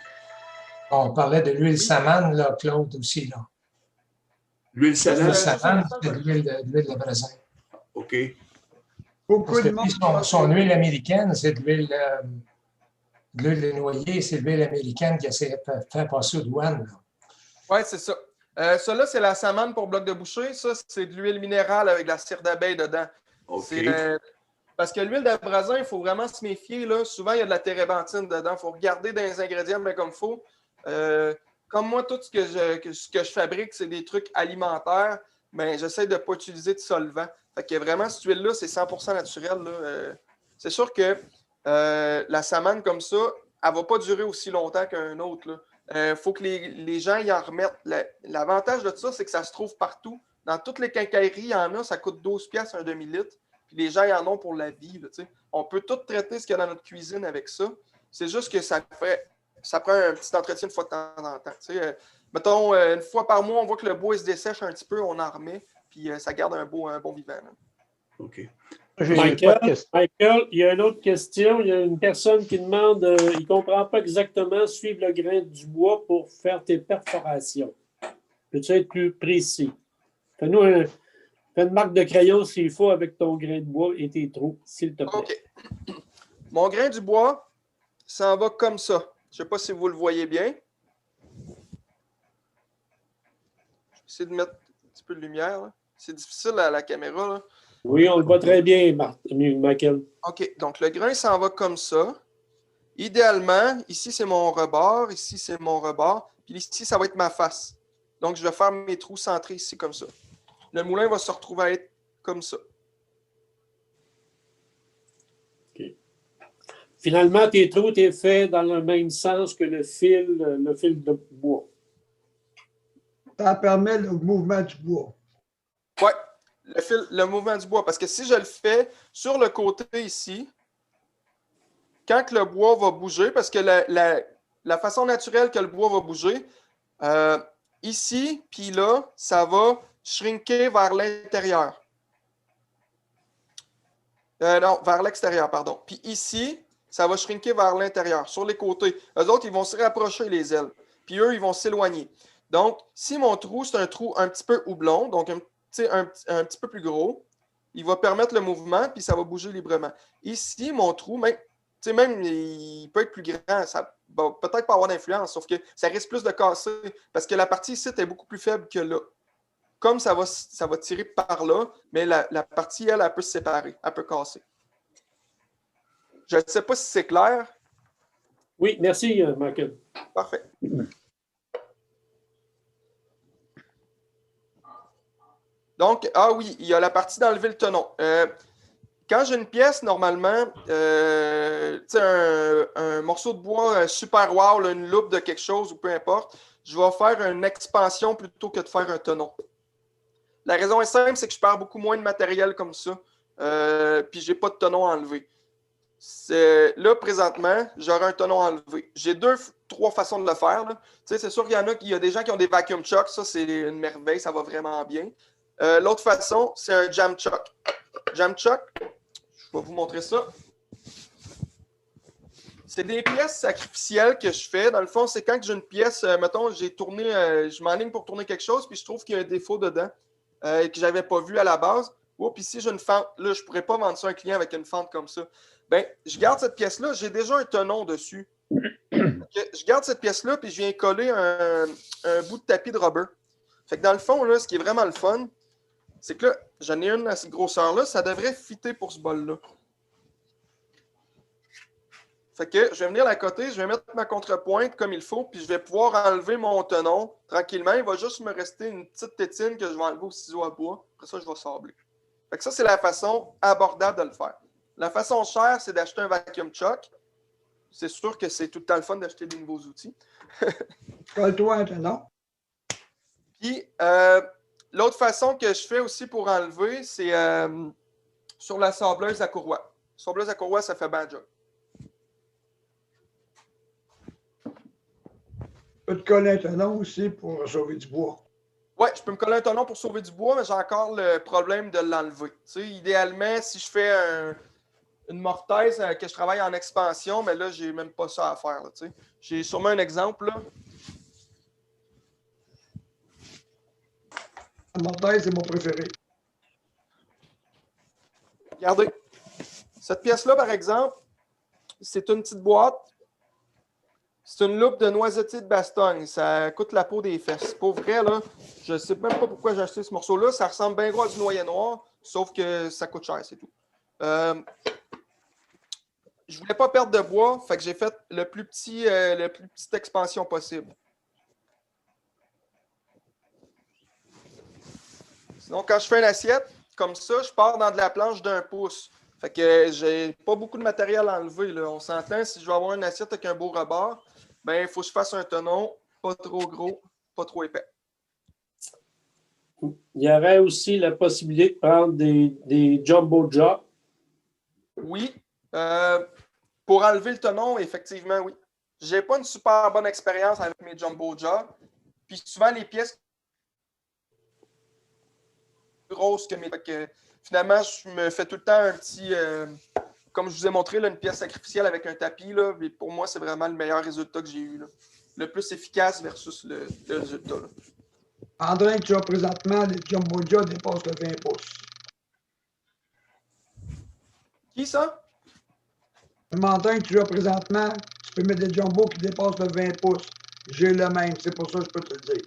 K: On parlait de l'huile samane, là, Claude, aussi. Là.
I: L'huile samane?
K: L'huile samane, c'est de l'huile de raisin.
I: OK.
K: Parce que puis son huile américaine, c'est de l'huile de noyer, c'est de l'huile américaine qui essaie de faire passer aux douanes.
A: Oui, c'est ça. Ça, là, c'est la samane pour bloc de boucher. Ça, c'est de l'huile minérale avec de la cire d'abeille dedans.
I: OK.
A: Parce que l'huile d'abrasin, il faut vraiment se méfier. Là. Souvent, il y a de la térébenthine dedans. Il faut regarder dans les ingrédients mais comme il faut. Comme moi, tout ce que je fabrique, c'est des trucs alimentaires, mais j'essaie de ne pas utiliser de solvant. Fait que vraiment, cette huile-là, c'est 100% naturel. C'est sûr que la samane comme ça, elle ne va pas durer aussi longtemps qu'un autre. Il faut que les gens y en remettent. L'avantage de ça, c'est que ça se trouve partout. Dans toutes les quincailleries, il y en a, ça coûte 12$ un demi-litre. Puis les gens y en ont pour la vie. Là, on peut tout traiter ce qu'il y a dans notre cuisine avec ça. C'est juste que ça prend un petit entretien une fois de temps en temps. Mettons, une fois par mois, on voit que le bois il se dessèche un petit peu, on en remet, puis ça garde un bon vivant. Là.
I: OK.
J: Michael, il y a une autre question. Il y a une personne qui demande, il ne comprend pas exactement suivre le grain du bois pour faire tes perforations. Peux-tu être plus précis? Fais-nous une marque de crayon s'il faut avec ton grain de bois et tes trous, s'il te plaît.
A: OK. Mon grain du bois, ça en va comme ça. Je ne sais pas si vous le voyez bien. Je vais essayer de mettre un petit peu de lumière. C'est difficile à la caméra. Là.
J: Oui, on le voit très bien, Michael.
A: OK. Donc, le grain s'en va comme ça. Idéalement, ici, c'est mon rebord. Ici, c'est mon rebord. Puis ici, ça va être ma face. Donc, je vais faire mes trous centrés ici comme ça. Le moulin va se retrouver à être comme ça.
J: OK. Finalement, tes trous, tu es fait dans le même sens que le fil de bois.
L: Ça permet le mouvement du bois.
A: Oui, le mouvement du bois. Parce que si je le fais sur le côté ici, quand le bois va bouger, parce que la façon naturelle que le bois va bouger, ici, puis là, ça va shrinker vers l'intérieur. Non, vers l'extérieur, pardon. Puis ici, ça va shrinker vers l'intérieur, sur les côtés. Eux autres, ils vont se rapprocher les ailes. Puis eux, ils vont s'éloigner. Donc, si mon trou, c'est un trou un petit peu houblon, donc un petit peu plus gros, il va permettre le mouvement, puis ça va bouger librement. Ici, mon trou, même il peut être plus grand, ça va peut-être pas avoir d'influence, sauf que ça risque plus de casser, parce que la partie ici est beaucoup plus faible que là. Comme ça va tirer par là, mais la partie, elle peut se séparer, elle peut casser. Je ne sais pas si c'est clair.
J: Oui, merci, Michael.
A: Parfait. Donc, oui, il y a la partie d'enlever le tenon. Quand j'ai une pièce, normalement, un morceau de bois super wow, là, une loupe de quelque chose ou peu importe, je vais faire une expansion plutôt que de faire un tenon. La raison est simple, c'est que je perds beaucoup moins de matériel comme ça, puis je n'ai pas de tenon à enlever. Là, présentement, j'aurai un tenon à enlever. J'ai 2-3 façons de le faire. C'est sûr qu'il y a des gens qui ont des vacuum chucks, ça c'est une merveille, ça va vraiment bien. L'autre façon, c'est un jam chuck. Jam chuck, je vais vous montrer ça. C'est des pièces sacrificielles que je fais. Dans le fond, c'est quand j'ai une pièce, mettons, je m'enligne pour tourner quelque chose, puis je trouve qu'il y a un défaut dedans que je n'avais pas vu à la base. Puis si j'ai une fente, là, je ne pourrais pas vendre ça à un client avec une fente comme ça. Bien, je garde cette pièce-là, j'ai déjà un tenon dessus. Je garde cette pièce-là, puis je viens coller un bout de tapis de rubber. Fait que dans le fond, là, ce qui est vraiment le fun, c'est que là, j'en ai une à cette grosseur-là, ça devrait fitter pour ce bol-là. Fait que je vais venir à côté, je vais mettre ma contrepointe comme il faut, puis je vais pouvoir enlever mon tenon tranquillement. Il va juste me rester une petite tétine que je vais enlever au ciseau à bois. Après ça, je vais sabler. Fait que ça, c'est la façon abordable de le faire. La façon chère, c'est d'acheter un vacuum chuck. C'est sûr que c'est tout le temps le fun d'acheter des nouveaux outils.
L: Colle-toi un tenon.
A: Puis, l'autre façon que je fais aussi pour enlever, c'est sur la sableuse à courroie. La sableuse à courroie, ça fait bien job.
L: Tu peux te coller un tenon aussi pour sauver du bois.
A: Oui, je peux me coller un tenon pour sauver du bois, mais j'ai encore le problème de l'enlever. Tu sais, idéalement, si je fais une mortaise que je travaille en expansion, mais là, j'ai même pas ça à faire. J'ai sûrement un exemple. Là.
L: La mortaise, c'est mon préféré.
A: Regardez. Cette pièce-là, par exemple, c'est une petite boîte. C'est une loupe de noisetier de Bastogne. Ça coûte la peau des fesses. Pour vrai, là, je ne sais même pas pourquoi j'ai acheté ce morceau-là. Ça ressemble bien gros à du noyer noir, sauf que ça coûte cher, c'est tout. Je ne voulais pas perdre de bois, fait que j'ai fait le plus petite expansion possible. Sinon, quand je fais une assiette, comme ça, je pars dans de la planche d'1 pouce. Fait que j'ai pas beaucoup de matériel à enlever. Là. On s'entend, si je veux avoir une assiette avec un beau rebord, ben, il faut que je fasse un tenon, pas trop gros, pas trop épais.
J: Il y aurait aussi la possibilité de prendre des jumbo jobs.
A: Oui. Pour enlever le tenon, effectivement, oui. J'ai pas une super bonne expérience avec mes jumbo jobs. Puis souvent, les pièces grosses que mes. Finalement, je me fais tout le temps un petit. Comme je vous ai montré, là, une pièce sacrificielle avec un tapis. Là, et pour moi, c'est vraiment le meilleur résultat que j'ai eu. Là. Le plus efficace versus le résultat. Là.
L: André, tu as présentement, les jumbo jobs dépassent le 20 pouces.
A: Qui ça?
L: Le montagne que tu as présentement, tu peux mettre des jumbo qui dépassent le 20 pouces. J'ai le même, c'est pour ça que je peux te le dire.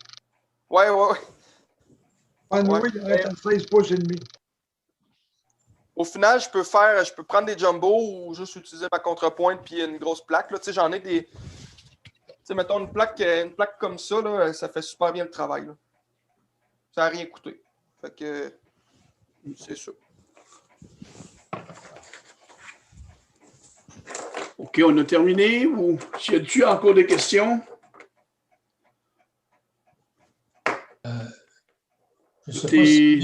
A: Ouais.
L: Oui, il arrête à 16 pouces et demi.
A: Au final, je peux prendre des jumbo ou juste utiliser ma contrepointe puis une grosse plaque. Là. J'en ai des. Mettons une plaque comme ça, là, ça fait super bien le travail. Là. Ça n'a rien coûté. Fait que c'est ça.
I: OK, on a terminé. Ou y a-t-il encore des questions?
K: Je ne sais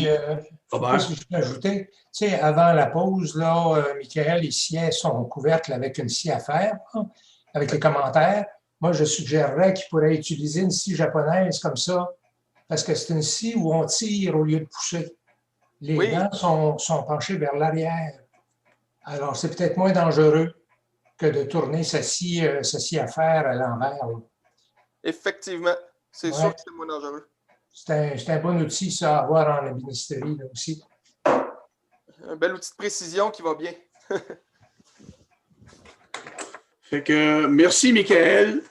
K: pas si je peux ajouter. Tu sais, avant la pause, là, Michael, il sciait son couvercle avec une scie à fer, hein, avec les commentaires. Moi, je suggérerais qu'il pourrait utiliser une scie japonaise comme ça, parce que c'est une scie où on tire au lieu de pousser. Les dents sont penchées vers l'arrière. Alors, c'est peut-être moins dangereux que de tourner sa scie à fer à l'envers.
A: Effectivement. C'est sûr que c'est moins dangereux.
K: C'est un bon outil, ça, à avoir en ébénisterie là, aussi.
A: Un bel outil de précision qui va bien.
I: Fait que merci, Michael,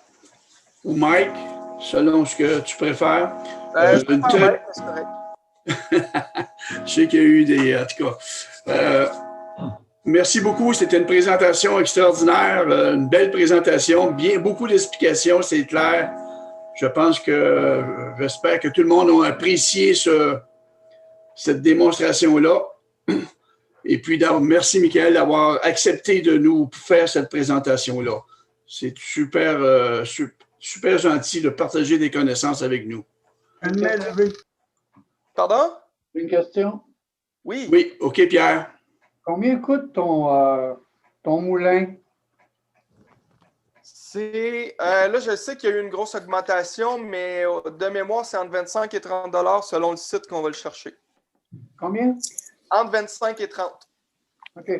I: ou Mike, selon ce que tu préfères.
A: Je préfère Mike, c'est correct.
I: Je sais qu'il y a eu des... En tout cas, merci beaucoup. C'était une présentation extraordinaire, une belle présentation, beaucoup d'explications, c'est clair. Je pense que j'espère que tout le monde a apprécié cette démonstration-là. Et puis, merci, Michael, d'avoir accepté de nous faire cette présentation-là. C'est super gentil de partager des connaissances avec nous.
A: Pardon?
B: Une question?
A: Oui.
I: Oui, OK, Pierre.
B: Combien coûte ton moulin?
A: Là, je sais qu'il y a eu une grosse augmentation, mais de mémoire, c'est entre 25 et 30 $ selon le site qu'on va le chercher.
B: Combien?
A: Entre 25 et 30.
B: OK.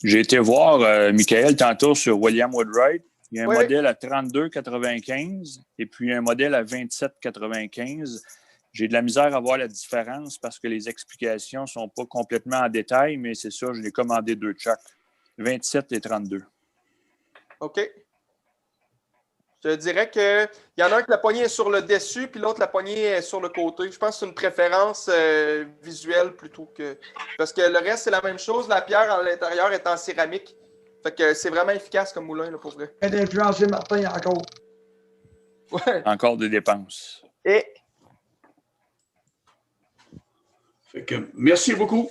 D: J'ai été voir Michael tantôt sur William Woodwright. Il y a un modèle à 32,95 et puis un modèle à 27,95. J'ai de la misère à voir la différence parce que les explications ne sont pas complètement en détail, mais c'est ça, je l'ai commandé 2 de chaque. 27 et 32.
A: OK. Je dirais qu'il y en a un que la poignée est sur le dessus, puis l'autre, la poignée est sur le côté. Je pense que c'est une préférence visuelle plutôt que... Parce que le reste, c'est la même chose. La pierre à l'intérieur est en céramique. Fait que c'est vraiment efficace comme moulin, là, pour vrai.
L: Elle a influencé Martin encore.
A: Ouais.
D: Encore des dépenses.
A: Et...
I: Fait que, merci beaucoup.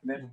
F: Merci.